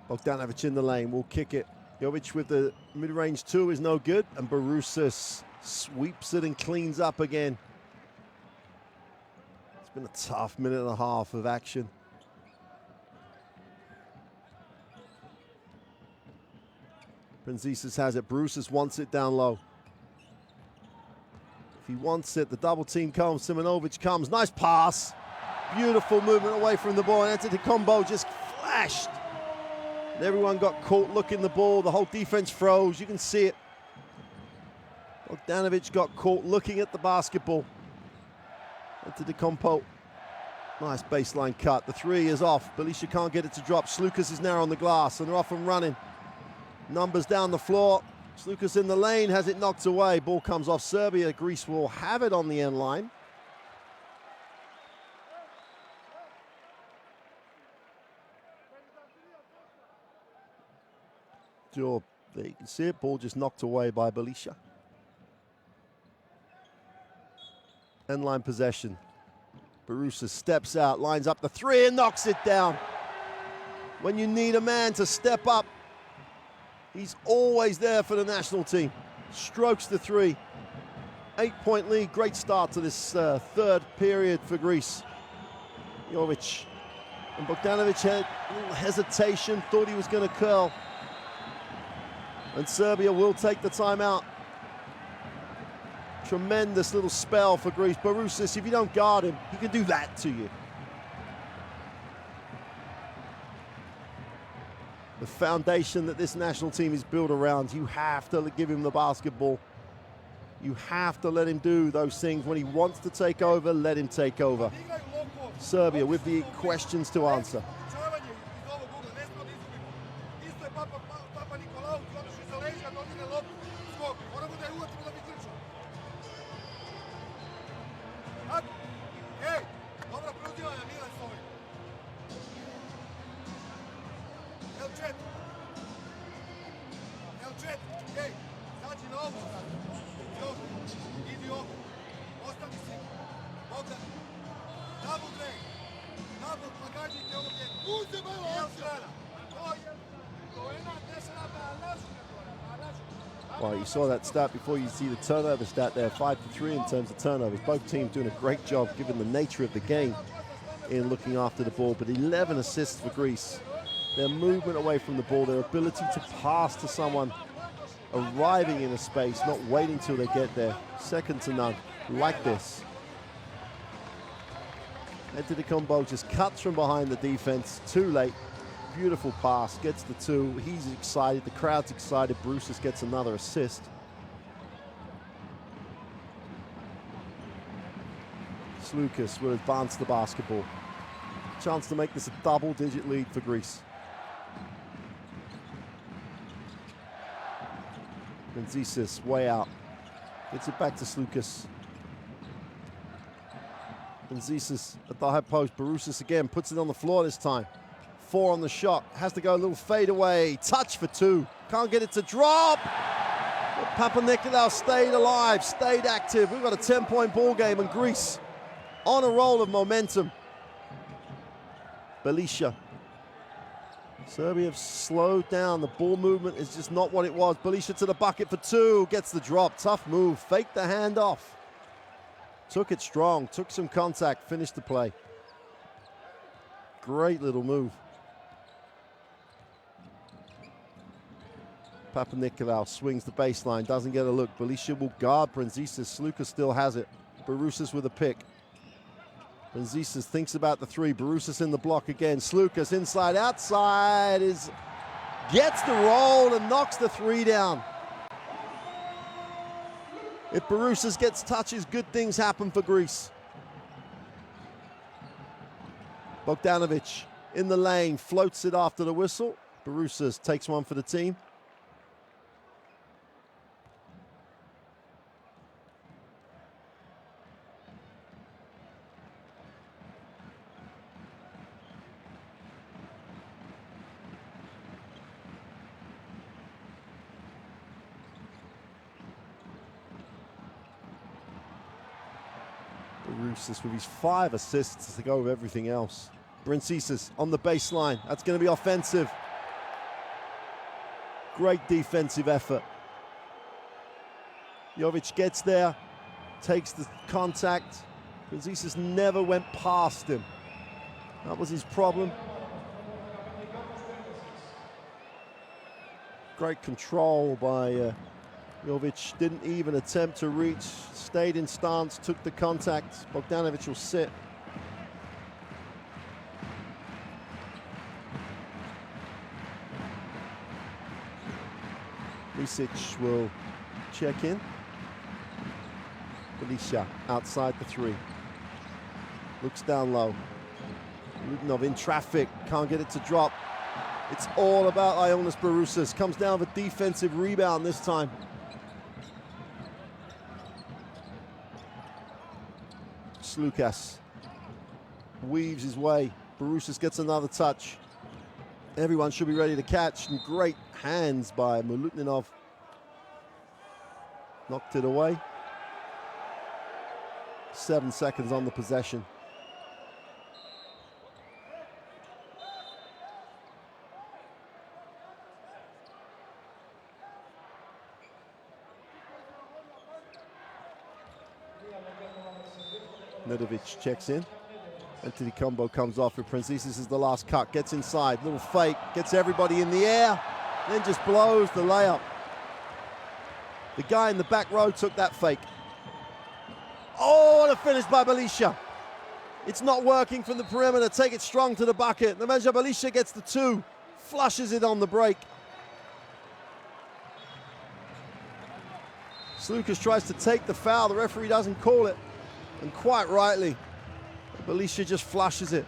Bogdanovic in the lane, will kick it. Jovic with the mid-range 2 is no good, and Barousas sweeps it and cleans up again. It's been a tough minute and a half of action. Prinzisas has it. Barousas wants it down low. If he wants it, the double team comes. Simonovic comes. Nice pass. Beautiful movement away from the ball. Antetokounmpo just flashed. And everyone got caught looking the ball. The whole defense froze. You can see it. Bogdanovic got caught looking at the basketball. Antetokounmpo. Nice baseline cut. The three is off. Belisha can't get it to drop. Slukas is now on the glass, and they're off and running. Numbers down the floor. Slukas in the lane, has it knocked away. Ball comes off Serbia. Greece will have it on the end line. Sure, there you can see it. Ball just knocked away by Belisha. End line possession. Barusa steps out, lines up the three and knocks it down. When you need a man to step up, he's always there for the national team. Strokes the three. 8-point lead, great start to this third period for Greece. Jovic and Bogdanovic had a little hesitation, thought he was going to curl. And Serbia will take the timeout. Tremendous little spell for Greece. Barusis, if you don't guard him, he can do that to you. The foundation that this national team is built around, you have to give him the basketball. You have to let him do those things. When he wants to take over, let him take over. Serbia with the questions to answer. Well, you saw that stat before. You see the turnover stat there, 5 for 3 in terms of turnovers. Both teams doing a great job given the nature of the game in looking after the ball, but 11 assists for Greece. Their movement away from the ball, their ability to pass to someone arriving in a space, not waiting till they get there, second to none, like this. Antetokounmpo just cuts from behind the defense, too late. Beautiful pass, gets the two. He's excited, the crowd's excited. Bruce gets another assist. Slukas will advance the basketball. Chance to make this a double-digit lead for Greece. Benzis way out. Gets it back to Slukas. Benzis at the high post. Barusis again puts it on the floor this time. 4 on the shot. Has to go a little fade away. Touch for 2. Can't get it to drop. But Papanikolaou stayed alive, stayed active. We've got a 10-point ball game, and Greece on a roll of momentum. Belisha. Serbia have slowed down. The ball movement is just not what it was. Belisha to the bucket for 2. Gets the drop. Tough move. Faked the handoff. Took it strong. Took some contact. Finished the play. Great little move. Papanikolaou swings the baseline, doesn't get a look. Belisha will guard Benzis. Slukas still has it. Barusis with a pick. Benzis thinks about the 3. Barusis in the block again. Slukas inside, outside, gets the roll and knocks the 3 down. If Barusis gets touches, good things happen for Greece. Bogdanovic in the lane, floats it after the whistle. Barusis takes one for the team. Barusis with his 5 assists to go with everything else. Brentsisis on the baseline. That's going to be offensive. Great defensive effort. Jovic gets there, takes the contact. Brentsisis never went past him. That was his problem. Great control by Jovic didn't even attempt to reach, stayed in stance, took the contact. Bogdanovic will sit. Lisic will check in. Belisha outside the three. Looks down low. Lutinov in traffic, can't get it to drop. It's all about Ioannis Barousas. Comes down with a defensive rebound this time. Slukas weaves his way. Barousas gets another touch. Everyone should be ready to catch. And great hands by Milutninov. Knocked it away. 7 seconds on the possession. Nedovic checks in. Antetokounmpo comes off with Prince. This is the last cut. Gets inside. Little fake. Gets everybody in the air. Then just blows the layup. The guy in the back row took that fake. Oh, what a finish by Belisha. It's not working from the perimeter. Take it strong to the bucket. Nemanja Belisha gets the two. Flushes it on the break. Slukas tries to take the foul. The referee doesn't call it. And quite rightly, Belisha just flushes it.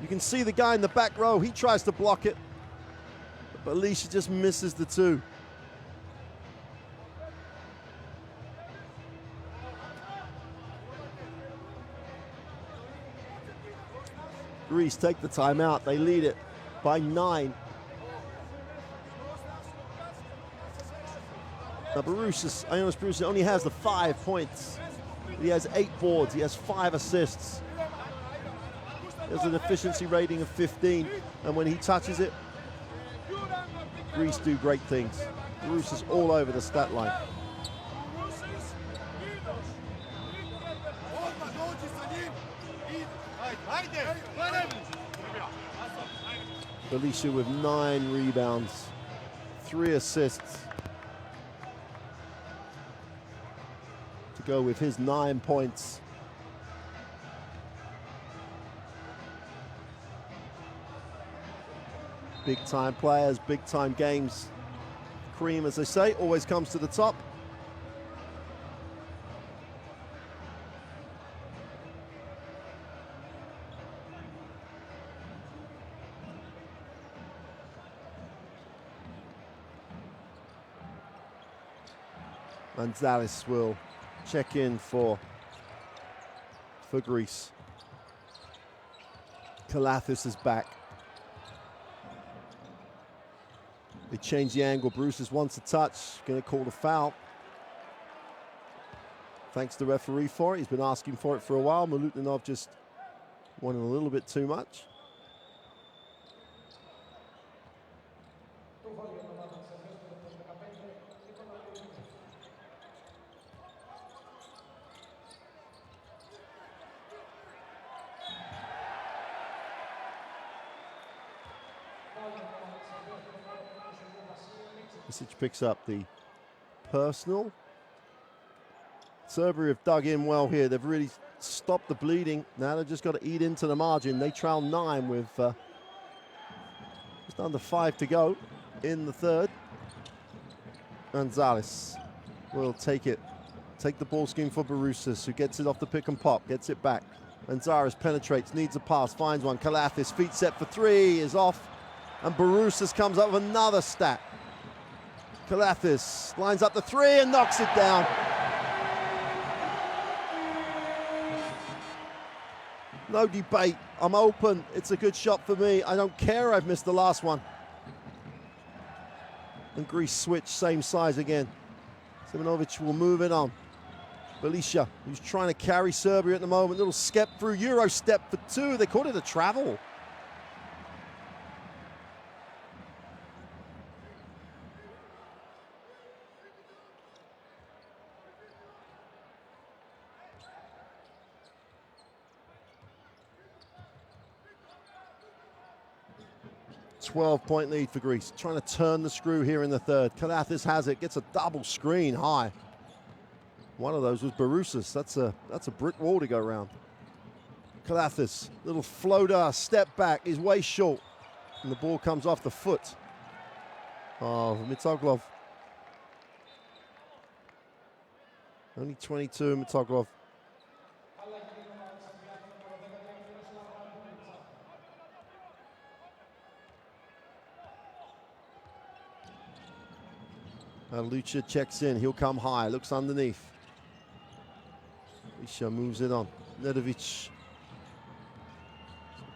You can see the guy in the back row. He tries to block it. But Belisha just misses the two. Greece take the timeout. They lead it by 9. Now Ioannis Barousas only has the 5 points. He has 8 boards. He has 5 assists. There's an efficiency rating of 15. And when he touches it, Greece do great things. Barousas all over the stat line. Belisha with 9 rebounds, 3 assists to go with his 9 points. Big time players, big time games. Cream, as they say, always comes to the top. Manzalis will check in for Greece. Kalathis is back. They change the angle. Barousas wants a touch. Going to call the foul. Thanks to the referee for it. He's been asking for it for a while. Milutninov just wanted a little bit too much. Lisic picks up the personal. Serbia have dug in well here. They've really stopped the bleeding. Now they've just got to eat into the margin. They trail 9 with just under 5 to go in the third. Manzalis will take it. Take the ball scheme for Barousas, who gets it off the pick and pop, gets it back. Manzaris penetrates, needs a pass, finds one. Kalathis, feet set for 3, is off. And Barousas comes up with another stat. Kalathis lines up the 3 and knocks it down. No debate. I'm open. It's a good shot for me. I don't care I've missed the last one. And Greece switch, same size again. Simonovic will move it on. Belisha, who's trying to carry Serbia at the moment. Little skep through, Euro step for 2. They called it a travel. 12-point lead for Greece. Trying to turn the screw here in the third. Kalathis has it, gets a double screen high. One of those was Barousas. That's a brick wall to go around. Kalathis, little floater, step back, is way short. And the ball comes off the foot of Mitoglov. Only 22, Mitoglov. Lucha checks in, he'll come high, looks underneath. Isha moves it on. Nedovic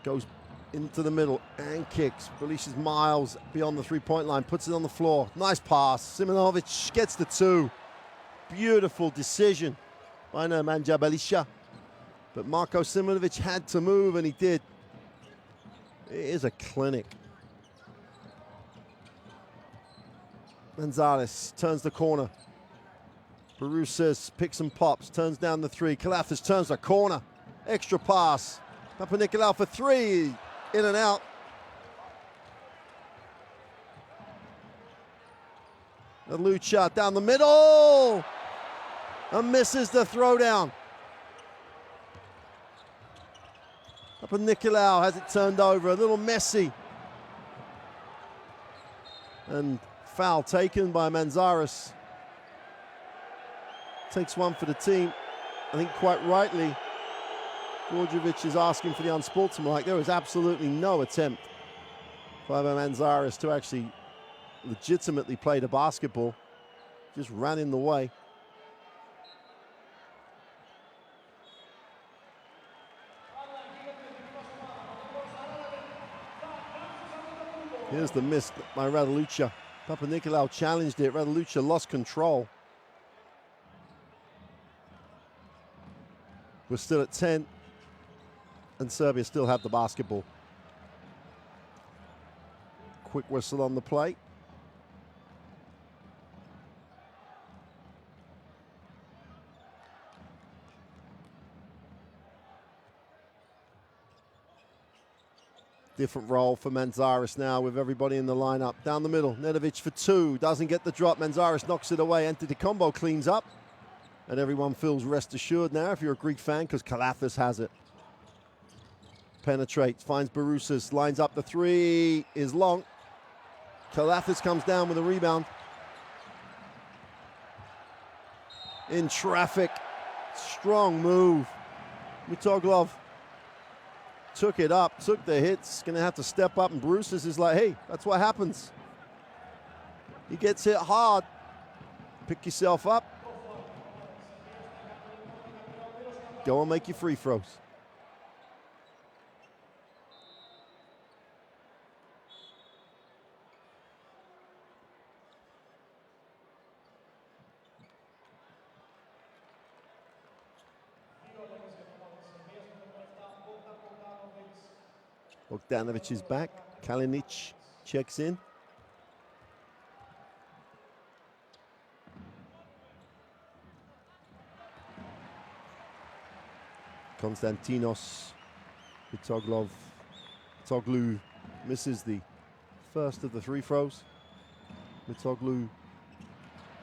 goes into the middle and kicks. Releases miles beyond the three-point line, puts it on the floor. Nice pass. Simonovic gets the two. Beautiful decision by Nemanja Belisha. But Marko Simonovic had to move, and he did. It is a clinic. Manzares turns the corner. Barousas picks and pops, turns down the three. Kalathis turns the corner. Extra pass. Papanikolaou for three. In and out. The Lucha down the middle. And misses the throwdown. Papanikolaou has it turned over. A little messy. And foul taken by Manzares. Takes one for the team. I think quite rightly, Djordjevic is asking for the unsportsmanlike. There was absolutely no attempt by Manzares to actually legitimately play the basketball. Just ran in the way. Here's the miss by Radulica. Papanikolaou challenged it. Radulica lost control. We're still at 10, and Serbia still have the basketball. Quick whistle on the play. Different role for Manzares now with everybody in the lineup. Down the middle, Nedovic for two, doesn't get the drop. Manzares knocks it away. Antetokounmpo cleans up. And everyone feels rest assured now if you're a Greek fan, because Kalathis has it. Penetrates, finds Barousas, lines up the three, is long. Kalathis comes down with a rebound. In traffic, strong move. Mitoglov took it up, took the hits, gonna have to step up, and Barousas is like, hey, that's what happens. He gets hit hard. Pick yourself up. Go and make your free throws. Bogdanovic is back. Kalinic checks in. Konstantinos Mitoglou misses the first of the three throws. Mitoglou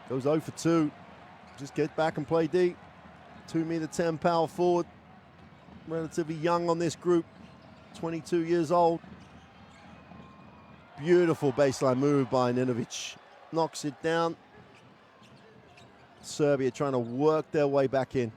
goes 0 for 2. Just get back and play D. 2'10" power forward. Relatively young on this group. 22 years old. Beautiful baseline move by Nedovic. Knocks it down. Serbia trying to work their way back in.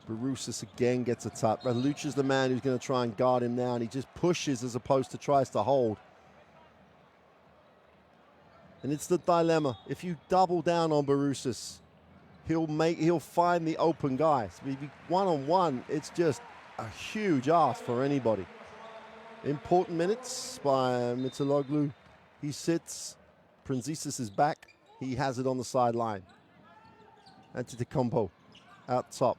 Barousas again gets a tap. Radulica's the man who's going to try and guard him now, and he just pushes as opposed to tries to hold. And it's the dilemma. If you double down on Barousas, he'll find the open guys. One-on-one, it's just a huge ask for anybody. Important minutes by Mitoglou. He sits. Prunzis is back. He has it on the sideline. Antetokounmpo out top.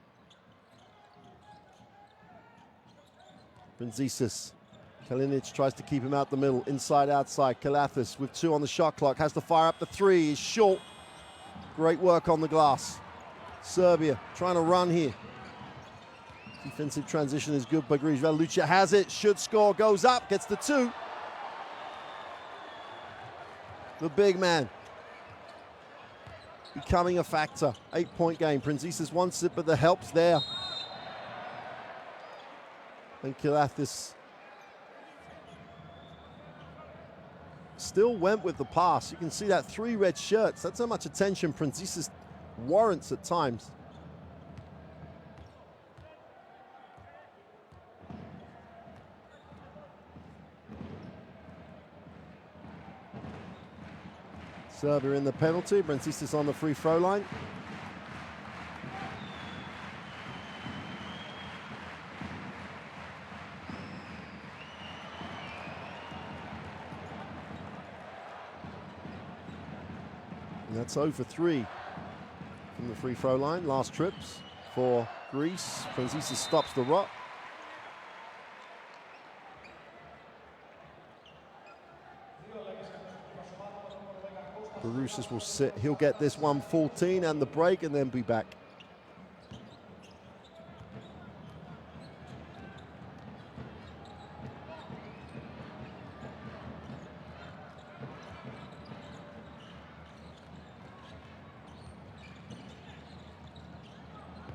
Prunzis. Kalinic tries to keep him out the middle. Inside, outside. Kalathis with 2 on the shot clock. Has to fire up the three. He's short. Great work on the glass. Serbia trying to run here. Defensive transition is good by Greece. Lucha has it, should score, goes up, gets the 2. The big man becoming a factor. 8-point game. Prinzisis wants it, but the help's there. And Kilathis still went with the pass. You can see that 3 red shirts. That's how much attention Prinzisis warrants at times. Serbia in the penalty. Prinzisis on the free throw line. And that's 0 for 3 from the free throw line. Last trips for Greece. Prinzisis stops the rock. Baroussis will sit. He'll get this 1:14 and the break and then be back.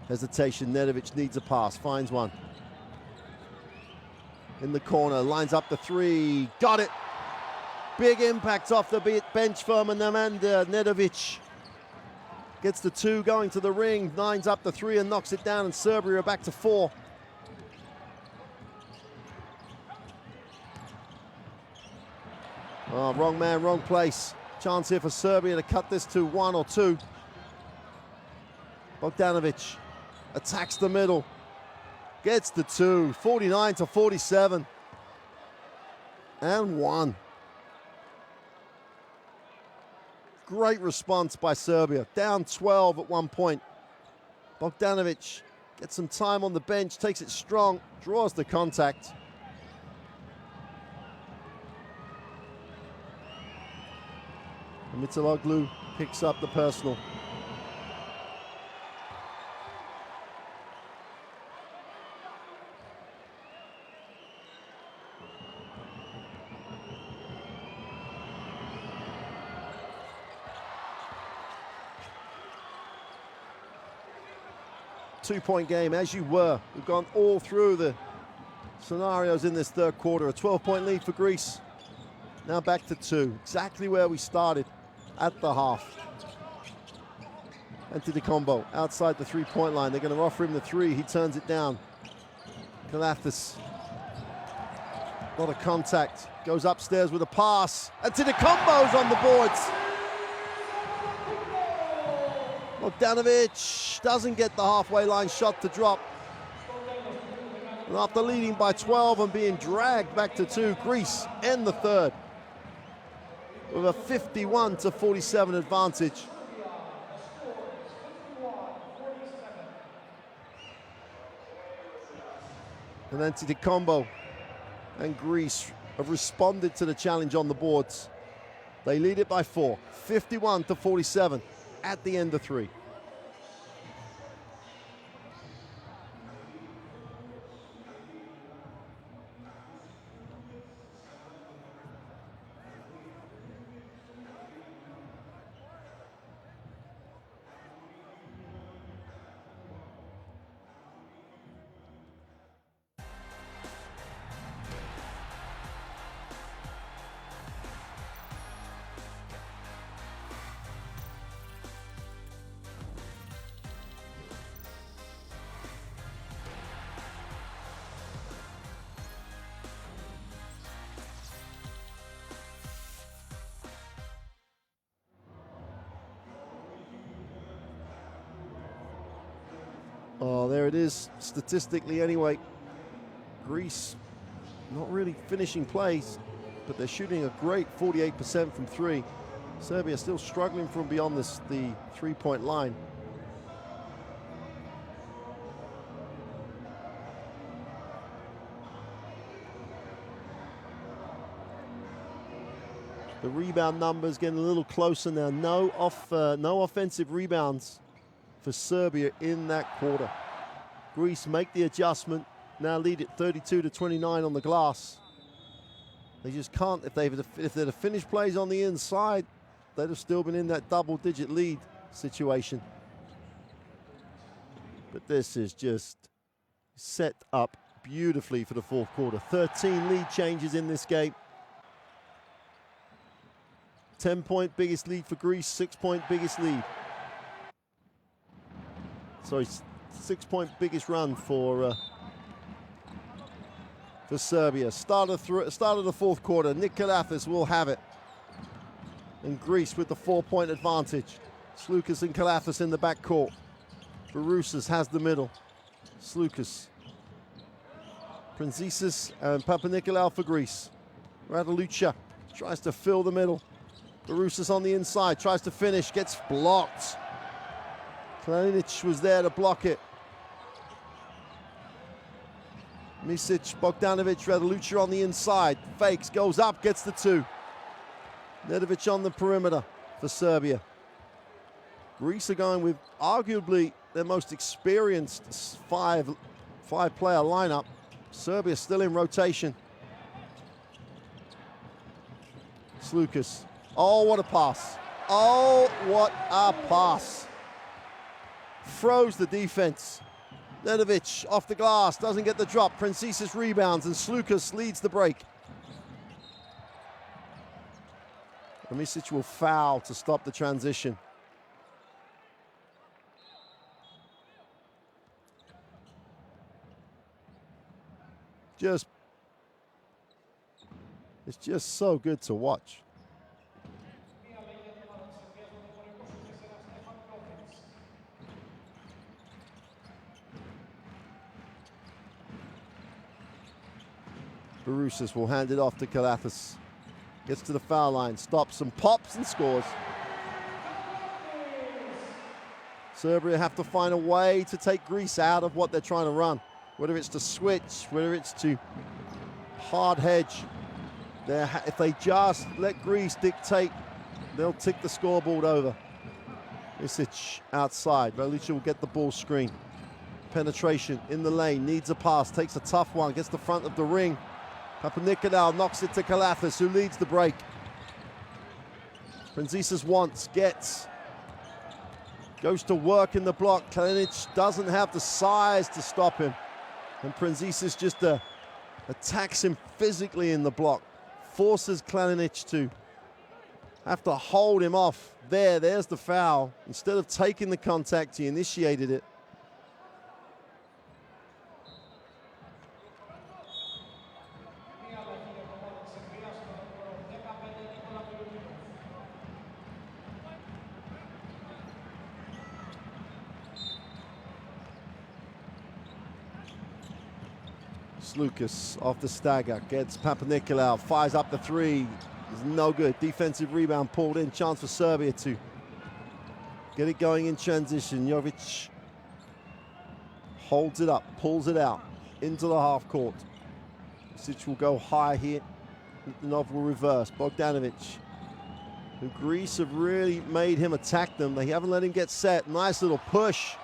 Hesitation, Nedovic needs a pass, finds one. In the corner, lines up the 3, got it. Big impact off the bench for Nemanja Nedovic. Gets the 2 going to the ring, lines up the 3 and knocks it down, and Serbia are back to 4. Oh, wrong man, wrong place. Chance here for Serbia to cut this to 1 or 2. Bogdanovic attacks the middle, gets the 2, 49-47, and 1. Great response by Serbia, down 12 at one point. Bogdanovic gets some time on the bench, takes it strong, draws the contact. And Mitaloglu picks up the personal. Two-point game, as you were. We've gone all through the scenarios in this third quarter. A 12-point lead for Greece. Now back to 2. Exactly where we started at the half. Antetokounmpo outside the three-point line. They're going to offer him the 3. He turns it down. Kilathis. A lot of contact. Goes upstairs with a pass. Antetokounmpo's on the boards. Bogdanovic doesn't get the halfway line shot to drop. And after leading by 12 and being dragged back to 2, Greece end the third with a 51-47 advantage. And Antetokounmpo and Greece have responded to the challenge on the boards. They lead it by 4, 51-47 at the end of 3. Oh, there it is, statistically anyway. Greece not really finishing plays, but they're shooting a great 48% from 3. Serbia still struggling from beyond the three-point line. The rebound numbers getting a little closer now. No offensive rebounds for Serbia in that quarter. Greece make the adjustment, now lead it 32-29 on the glass. They just can't, if they'd have finished plays on the inside, they'd have still been in that double-digit lead situation. But this is just set up beautifully for the fourth quarter. 13 lead changes in this game. 10-point biggest lead for Greece, 6-point biggest lead. Sorry, 6-point biggest run for Serbia. Start of the fourth quarter, Nick Kalafis will have it. And Greece with the 4-point advantage. Sloukas and Kalafis in the backcourt. Barousas has the middle. Sloukas. Prinzisis and Papanikolaou for Greece. Radalucha tries to fill the middle. Barousas on the inside, tries to finish, gets blocked. Kalinic was there to block it. Misic, Bogdanovic, Radalucha on the inside. Fakes, goes up, gets the 2. Nedovic on the perimeter for Serbia. Greece are going with arguably their most experienced five-player lineup. Serbia still in rotation. Sloukas. Oh, what a pass. Oh, what a pass. Froze the defense. Nedovic off the glass, doesn't get the drop. Prinzisis rebounds and Sloukas leads the break. Misic will foul to stop the transition. It's just so good to watch. Barousas will hand it off to Kalafis. Gets to the foul line, stops and pops and scores. Serbia have to find a way to take Greece out of what they're trying to run. Whether it's to switch, whether it's to hard hedge. If they just let Greece dictate, they'll tick the scoreboard over. Misic outside. Radalucha will get the ball screen. Penetration in the lane, needs a pass, takes a tough one, gets the front of the ring. Papanikolaou knocks it to Kalafis, who leads the break. Prinzisis wants, gets. Goes to work in the block. Kalinic doesn't have the size to stop him. And Prinzisis just attacks him physically in the block. Forces Kalinic to have to hold him off. There's the foul. Instead of taking the contact, he initiated it. Sloukas off the stagger, gets Papanikolaou, fires up the 3, is no good. Defensive rebound pulled in, chance for Serbia to get it going in transition. Jovic holds it up, pulls it out into the half court. Misic will go high here, Nov will reverse. Bogdanovic, who Greece have really made him attack them. They haven't let him get set. Nice little push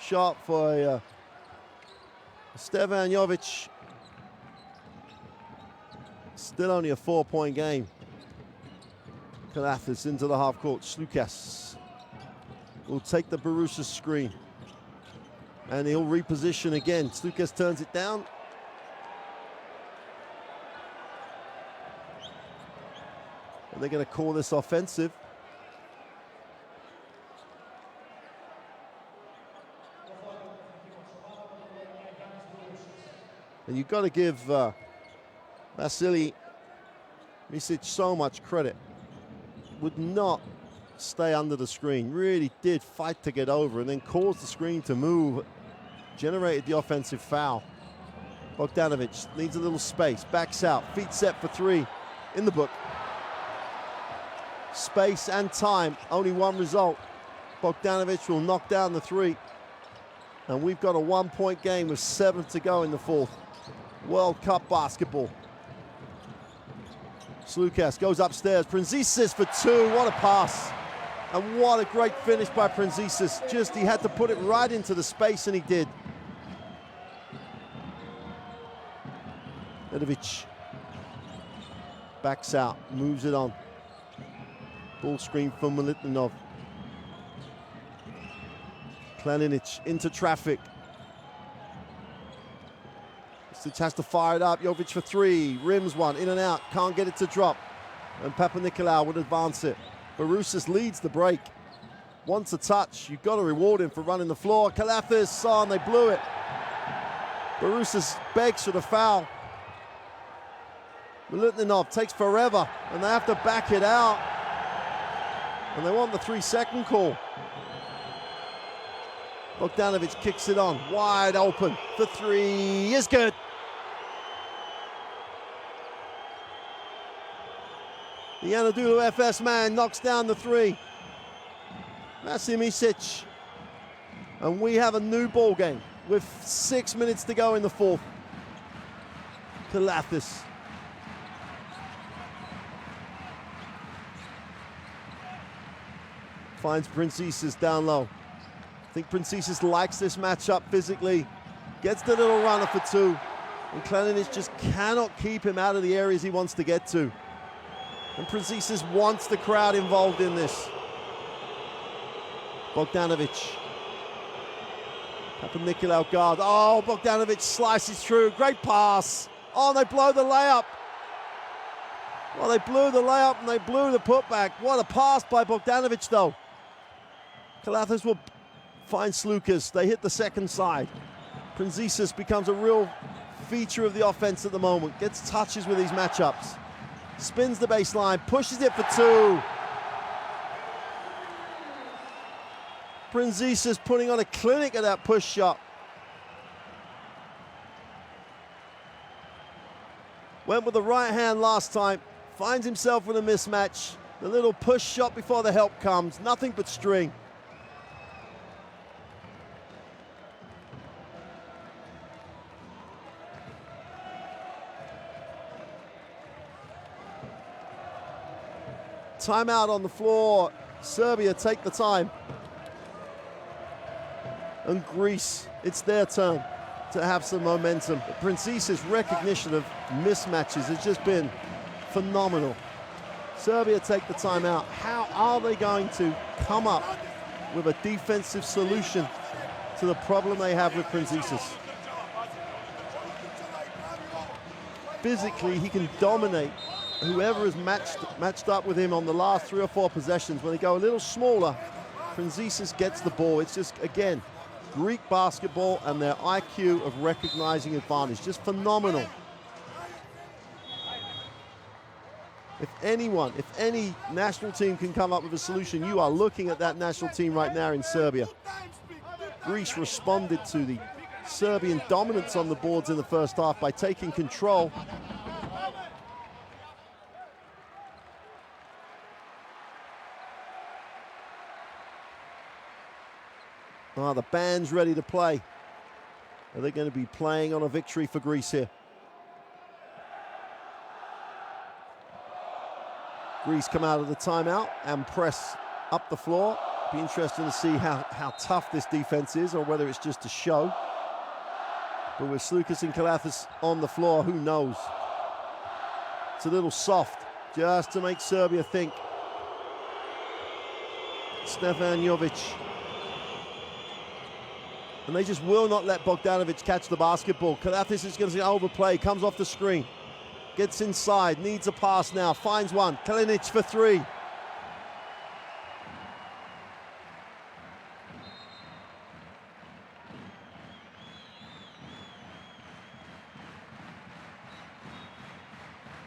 shot for Stevan Jovic. Still only a 4-point game. Kalafis into the half court. Sloukas will take the Barousas screen. And he'll reposition again. Sloukas turns it down. And they're going to call this offensive. And you've got to give Vasily Misic so much credit. Would not stay under the screen. Really did fight to get over and then caused the screen to move. Generated the offensive foul. Bogdanovic needs a little space. Backs out. Feet set for 3. In the book. Space and time. Only one result. Bogdanovic will knock down the 3. And we've got a 1-point game with 7 to go in the fourth. World Cup basketball. Sloukas goes upstairs. Prinzisis for 2. What a pass. And what a great finish by Prinzisis. Just, he had to put it right into the space, and he did. Nedovic backs out, moves it on. Ball screen from Milutnov. Kalinic into traffic. Stic has to fire it up. Jovic for three. Rims one. In and out. Can't get it to drop. And Papanikolaou would advance it. Barousas leads the break. Wants a touch. You've got to reward him for running the floor. Kalathis on. They blew it. Barousas begs for the foul. Milutnov takes forever. And they have to back it out. And they want the 3-second call. Bogdanovic kicks it on. Wide open. The three is good. The Anadolu FS man knocks down the three. Vasim Isic. And we have a new ball game with 6 minutes to go in the fourth. Kalathis. Finds Princesas down low. I think Princesas likes this matchup physically. Gets the little runner for two. And Kalinic just cannot keep him out of the areas he wants to get to. And Princesas wants the crowd involved in this. Bogdanovic. Papanikolaou guard. Oh, Bogdanovic slices through. Great pass. Oh, they blow the layup. Well, they blew the layup and they blew the putback. What a pass by Bogdanovic, though. Kalathis will find Slukas. They hit the second side. Princesas becomes a real feature of the offense at the moment. Gets touches with these matchups. Spins the baseline, pushes it for two. Princesas putting on a clinic at that push shot. Went with the right hand last time. Finds himself in a mismatch. The little push shot before the help comes. Nothing but string. Timeout on the floor. Serbia take the time. And Greece, it's their turn to have some momentum. But Princesas' recognition of mismatches has just been phenomenal. Serbia take the timeout. How are they going to come up with a defensive solution to the problem they have with Princesas? Physically, he can dominate whoever is matched up with him on the last 3 or 4 possessions. When they go a little smaller, Princesas gets the ball. It's just, again, Greek basketball and their IQ of recognizing advantage. Just phenomenal. If any national team can come up with a solution, you are looking at that national team right now in Serbia. Greece responded to the Serbian dominance on the boards in the first half by taking control. The band's ready to play. Are they going to be playing on a victory for Greece here? Greece come out of the timeout and press up the floor. Be interesting to see how tough this defense is, or whether it's just a show. But with Slukas and Kalathis on the floor, who knows? It's a little soft, just to make Serbia think. Stefan Jovic. And they just will not let Bogdanovic catch the basketball. Kalathis is going to overplay, comes off the screen. Gets inside, needs a pass now, finds one. Kalinic for three.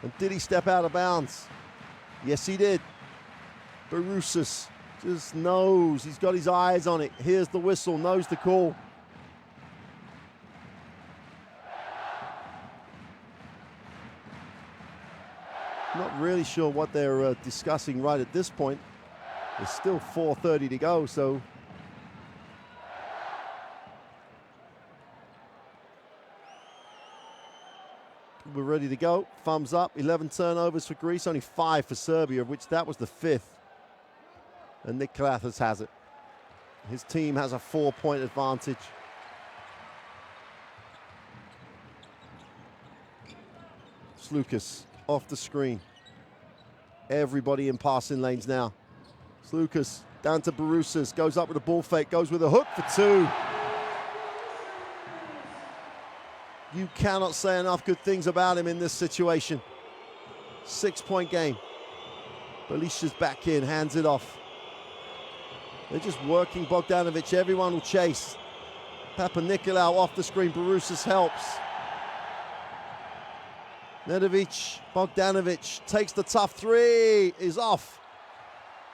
And did he step out of bounds? Yes, he did. Barousas just knows, he's got his eyes on it. Here's the whistle, knows the call. Not really sure what they're discussing right at this point. There's still 4:30 to go, so we're ready to go. Thumbs up. 11 turnovers for Greece, only 5 for Serbia, of which that was the 5th. And Nick Kalathis has it. His team has a 4-point advantage. Slukas off the screen. Everybody in passing lanes now. Slukas down to Borusas, goes up with a ball fake, goes with a hook for two. You cannot say enough good things about him in this situation. 6-point game. Belisha's back in, hands it off. They're just working Bogdanovic, everyone will chase. Papanikolaou off the screen, Borusas helps. Nedovic, Bogdanovic takes the tough three, is off.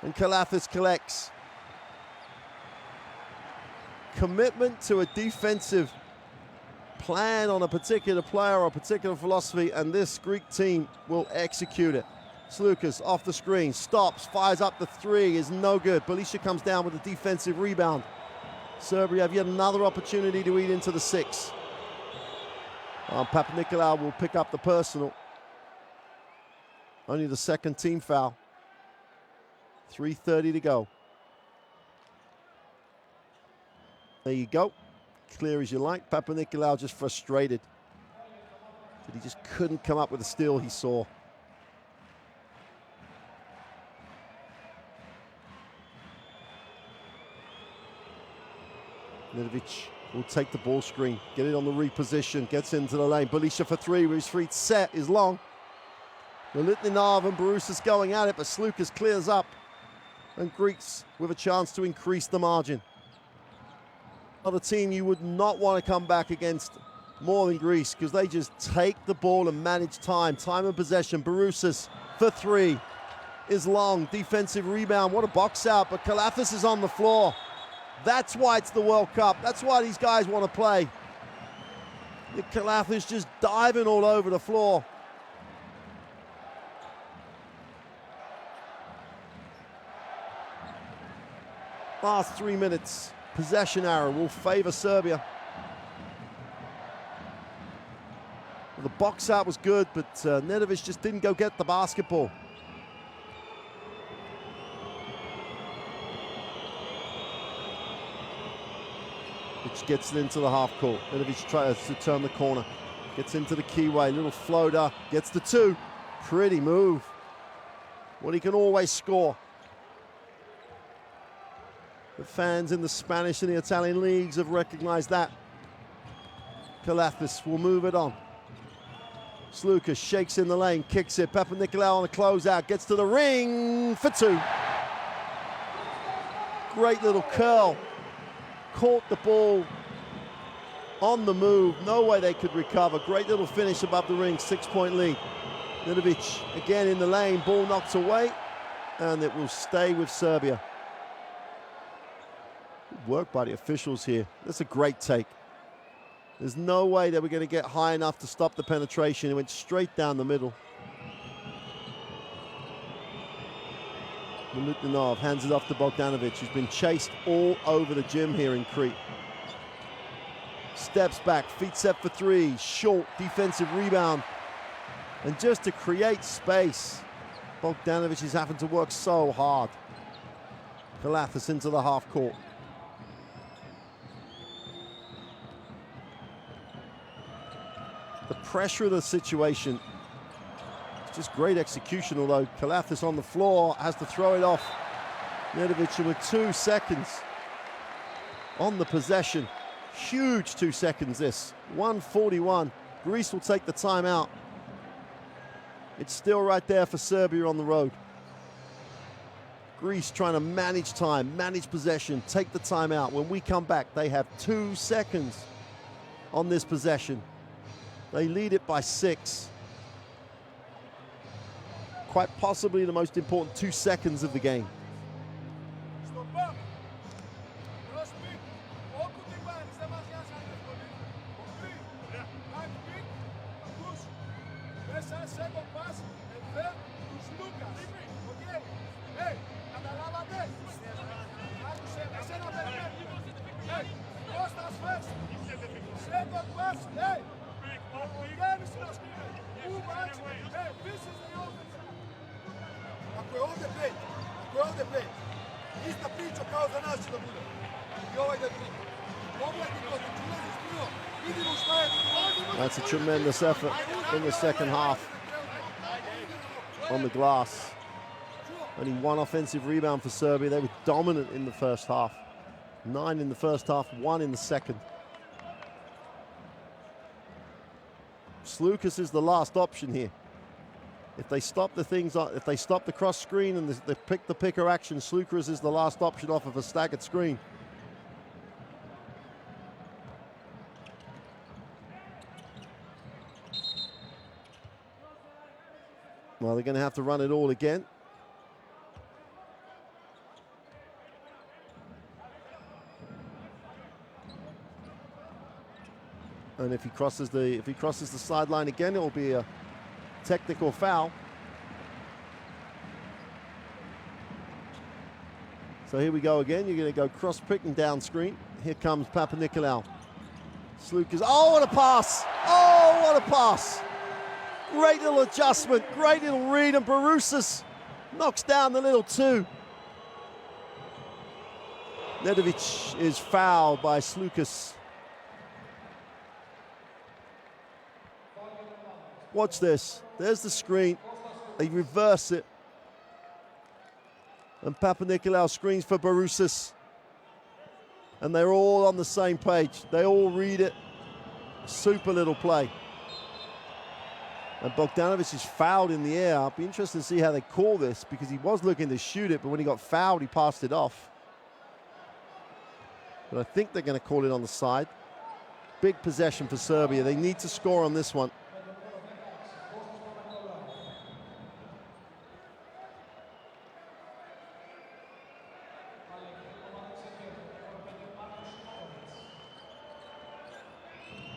And Kalathis collects. Commitment to a defensive plan on a particular player or a particular philosophy, and this Greek team will execute it. Slukas off the screen, stops, fires up the three, is no good. Belisha comes down with a defensive rebound. Serbia have yet another opportunity to eat into the 6. Papanikolaou will pick up the personal. Only the second team foul. 3:30 to go. There you go. Clear as you like. Papanikolaou just frustrated that he just couldn't come up with the steal he saw. Nedovic will take the ball screen, get it on the reposition, gets into the lane. Belisha for three, with his feet set, is long. Milutninov and Borusas going at it, but Slukas clears up. And Greeks with a chance to increase the margin. Another team you would not want to come back against more than Greece, because they just take the ball and manage time. Time and possession. Borusas for three is long. Defensive rebound. What a box out, but Kalathis is on the floor. That's why it's the World Cup. That's why these guys want to play. Kalathis just diving all over the floor. Last 3 minutes. Possession arrow will favor Serbia. Well, the box out was good, but Nedovic just didn't go get the basketball. Which gets it into the half court. Nedovic tries to turn the corner. Gets into the keyway, little floater, gets the two. Pretty move. Well, he can always score. The fans in the Spanish and the Italian leagues have recognized that. Kalathis will move it on. Slukas shakes in the lane, kicks it. Papanikolaou on the closeout, gets to the ring for two. Great little curl. Caught the ball on the move. No way they could recover. Great little finish above the ring. 6-point lead. Nedovic again in the lane. Ball knocked away. And it will stay with Serbia. Good work by the officials here. That's a great take. There's no way they were going to get high enough to stop the penetration. It went straight down the middle. Milutninov hands it off to Bogdanovic, who's been chased all over the gym here in Crete. Steps back, feet set for three, short defensive rebound. And just to create space, Bogdanovic is having to work so hard. Kalathis into the half court. The pressure of the situation, just great execution, although Kalathis on the floor has to throw it off. Nedovic with 2 seconds on the possession. Huge 2 seconds this. 1:41. Greece will take the timeout. It's still right there for Serbia on the road. Greece trying to manage time, manage possession, take the timeout. When we come back, they have 2 seconds on this possession. They lead it by 6. Quite possibly the most important 2 seconds of the game. That's a tremendous effort in the second half. on the glass. Only one offensive rebound for Serbia. They were dominant in the first half. 9 in the first half, 1 in the second. Slukas is the last option here. If they stop if they stop the cross screen and they pick the picker action, Slukas is the last option off of a staggered screen. Well, they're going to have to run it all again. And if he crosses the sideline again, it will be a technical foul. So here we go again. You're going to go cross-picking down screen. Here comes Papanikolaou. Slukas. Oh, what a pass! Oh, what a pass! Great little adjustment, great little read, and Barousas knocks down the little 2. Nedovic is fouled by Slukas. Watch this. There's the screen. They reverse it. And Papanikolaou screens for Barousas. And they're all on the same page. They all read it. Super little play. And Bogdanovic is fouled in the air. I'll be interested to see how they call this because he was looking to shoot it, but when he got fouled, he passed it off. But I think they're going to call it on the side. Big possession for Serbia. They need to score on this one.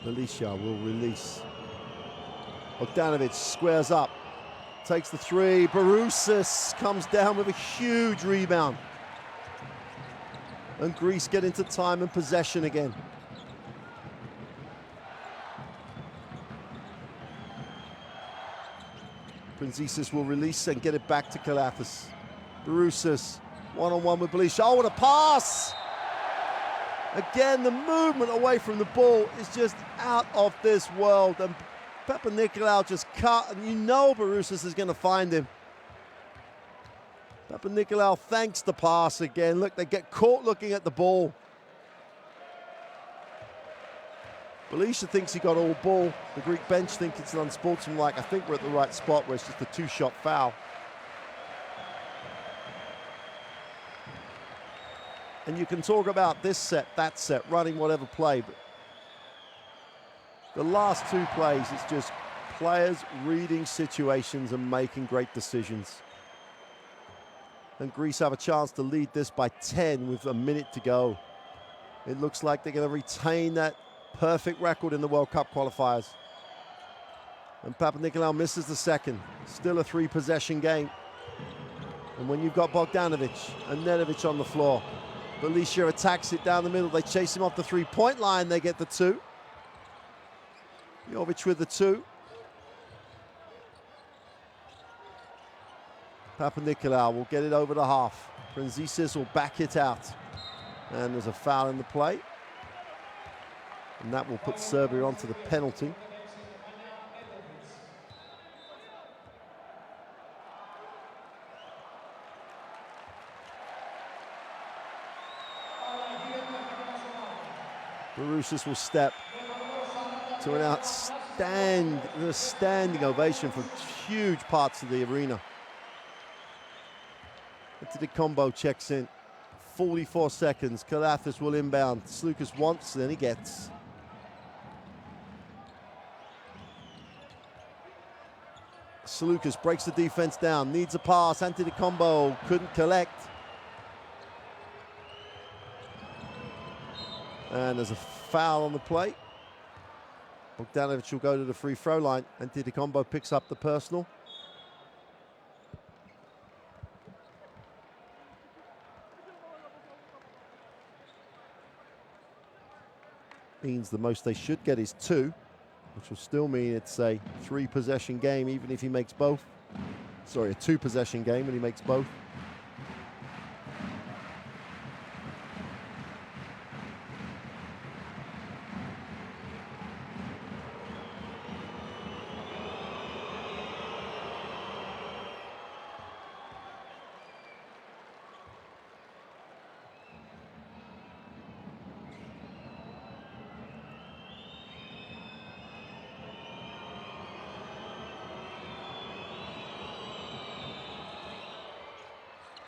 Alicia will release. Bogdanovic squares up, takes the 3. Barousas comes down with a huge rebound. And Greece get into time and possession again. Prinzisis will release and get it back to Kalafis. Barousas, one-on-one with Belisha. Oh, what a pass! Again, the movement away from the ball is just out of this world. And Papanikolaou just cut, and you know Barousas is going to find him. Papanikolaou thanks the pass again. Look, they get caught looking at the ball. Belisha thinks he got all ball. The Greek bench think it's an unsportsmanlike. I think we're at the right spot where it's just a 2-shot foul. And you can talk about this set, that set, running whatever play, but the last 2 plays, it's just players reading situations and making great decisions. And Greece have a chance to lead this by 10 with a minute to go. It looks like they're going to retain that perfect record in the World Cup qualifiers. And Papanikolaou misses the second. Still a 3-possession game. And when you've got Bogdanovic and Nedovic on the floor, Belisha attacks it down the middle. They chase him off the 3-point line. They get the 2. Jovic with the 2. Papanikolaou will get it over the half. Prinzisis will back it out. And there's a foul in the play. And that will put Serbia onto the penalty. Barousas will step to an standing ovation from huge parts of the arena. Antetokounmpo checks in. 44 seconds. Kalafis will inbound. Slukas wants, then he gets. Slukas breaks the defense down. Needs a pass. Antetokounmpo couldn't collect. And there's a foul on the play. Bogdanovic will go to the free throw line. Antetokounmpo picks up the personal. Means the most they should get is 2, which will still mean it's a 3-possession game even if he makes both. Sorry, a 2-possession game when he makes both.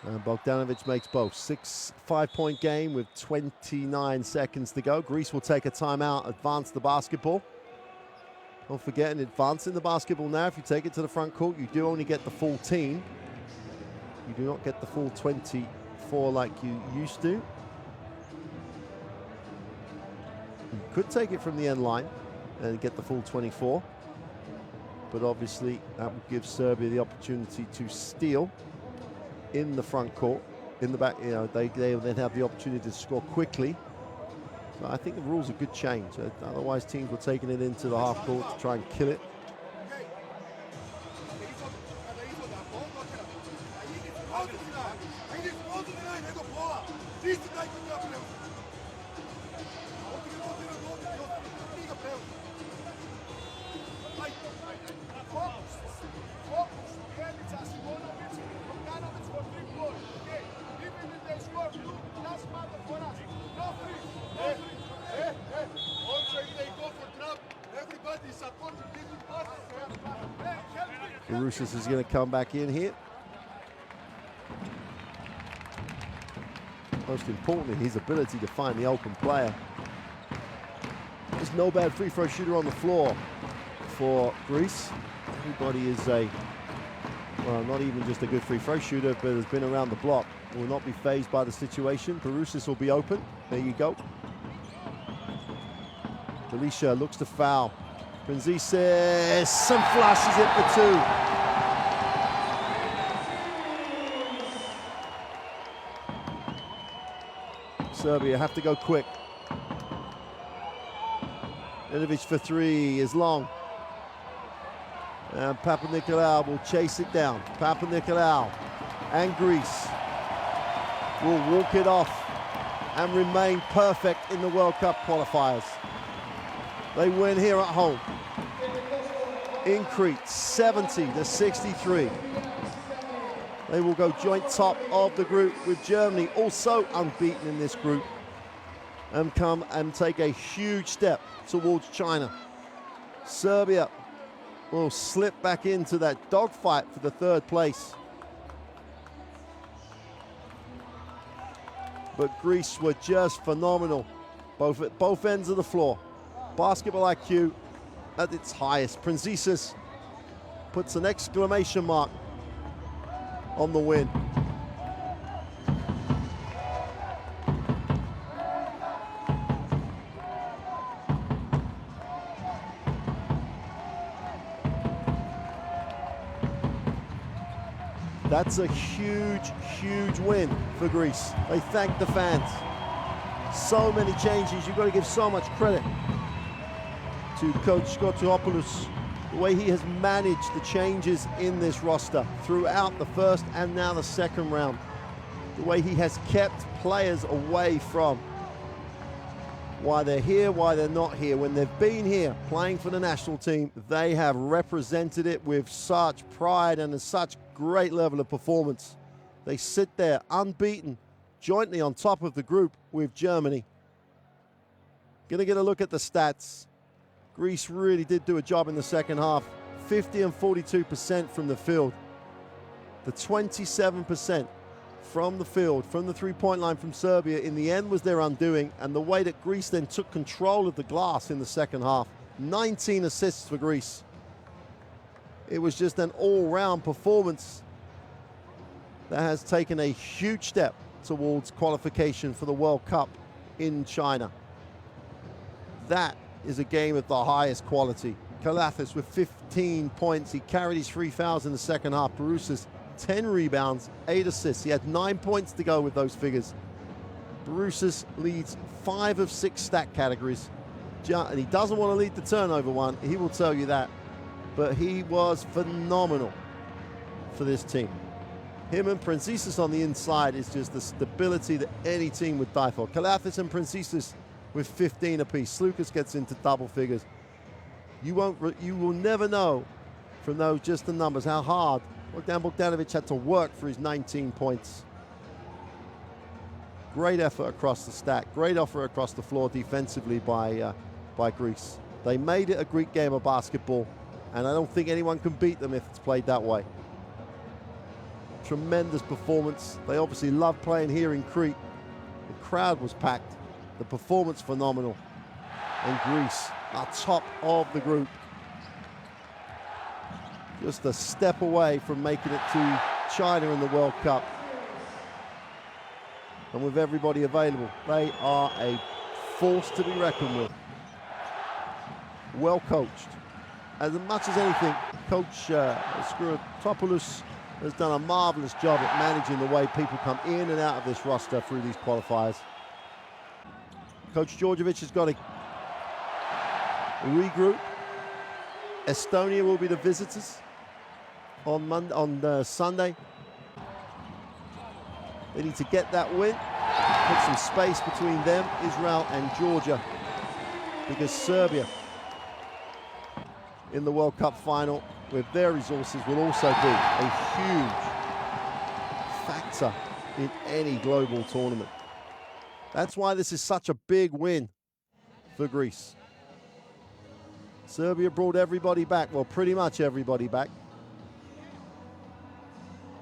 And Bogdanovic makes both. 5-point game with 29 seconds to go. Greece will take a timeout, advance the basketball. Don't forget, in advancing the basketball now, if you take it to the front court, you do only get the full team. You do not get the full 24 like you used to. You could take it from the end line and get the full 24. But obviously, that will give Serbia the opportunity to steal in the front court. In the back, you know, they then have the opportunity to score quickly. So I think the rules are good change. Otherwise, teams were taking it into the half court to try and kill it. Barusis is going to come back in here. Most importantly, his ability to find the open player. There's no bad free throw shooter on the floor for Greece. Everybody is well, not even just a good free throw shooter, but has been around the block. Will not be fazed by the situation. Barusis will be open. There you go. Delisha looks to foul. Prinzisis and flashes it for two. Serbia have to go quick. Inovic for three is long. And Papanikolaou will chase it down. Papanikolaou and Greece will walk it off and remain perfect in the World Cup qualifiers. They win here at home in Crete, 70-63. They will go joint top of the group with Germany, also unbeaten in this group, and come and take a huge step towards China. Serbia will slip back into that dogfight for the third place. But Greece were just phenomenal, both at both ends of the floor. Basketball IQ at its highest. Prinzisis puts an exclamation mark on the win. That's a huge, huge win for Greece. They thank the fans. So many changes. You've got to give so much credit to Coach Skotopoulos, the way he has managed the changes in this roster throughout the first and now the second round. The way he has kept players away from why they're here, why they're not here. When they've been here playing for the national team, they have represented it with such pride and such great level of performance. They sit there unbeaten, jointly on top of the group with Germany. Gonna get a look at the stats. Greece really did do a job in the second half. 50 and 42% from the field. The 27% from the field, from the three-point line from Serbia, in the end was their undoing, and the way that Greece then took control of the glass in the second half. 19 assists for Greece. It was just an all-round performance that has taken a huge step towards qualification for the World Cup in China. That is a game of the highest quality. Kalathis with 15 points. He carried his 3 fouls in the second half. Barusis, 10 rebounds, 8 assists. He had 9 points to go with those figures. Barusis leads 5 of 6 stat categories. And he doesn't want to lead the turnover one, he will tell you that. But he was phenomenal for this team. Him and Prinzisis on the inside is just the stability that any team would die for. Kalathis and Prinzisis with 15 apiece. Slukas gets into double figures. You will never know from those just the numbers how hard Bogdanovic had to work for his 19 points. Great effort across the stack. Great effort across the floor defensively by Greece. They made it a Greek game of basketball, and I don't think anyone can beat them if it's played that way. tremendous performance. They obviously love playing here in Crete. The crowd was packed. The performance phenomenal. And Greece are top of the group. Just a step away from making it to China in the World Cup. And with everybody available, they are a force to be reckoned with. Well coached. As much as anything, Coach Skouratopoulos has done a marvelous job at managing the way people come in and out of this roster through these qualifiers. Coach Djordjevic has got to regroup. Estonia will be the visitors on Sunday. They need to get that win, put some space between them, Israel and Georgia, because Serbia in the World Cup final with their resources will also be a huge factor in any global tournament. That's why this is such a big win for Greece. Serbia brought everybody back, well, pretty much everybody back.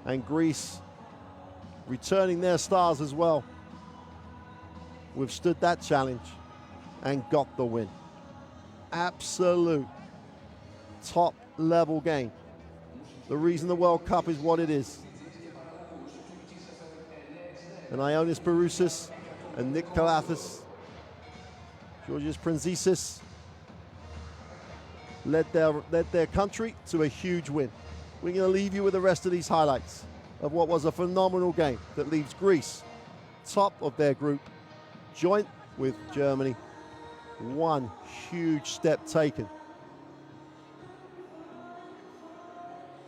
And Greece returning their stars as well, withstood that challenge and got the win. Absolute top level game. The reason the World Cup is what it is. And Ionis Barousis and Nick Kalathis, Georgios Prinzisis led their country to a huge win. We're going to leave you with the rest of these highlights of what was a phenomenal game that leaves Greece top of their group, joint with Germany. One huge step taken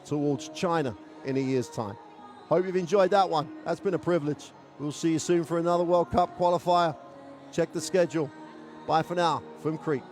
towards China in a year's time. Hope you've enjoyed that one. That's been a privilege. We'll see you soon for another World Cup qualifier. Check the schedule. Bye for now from Crete.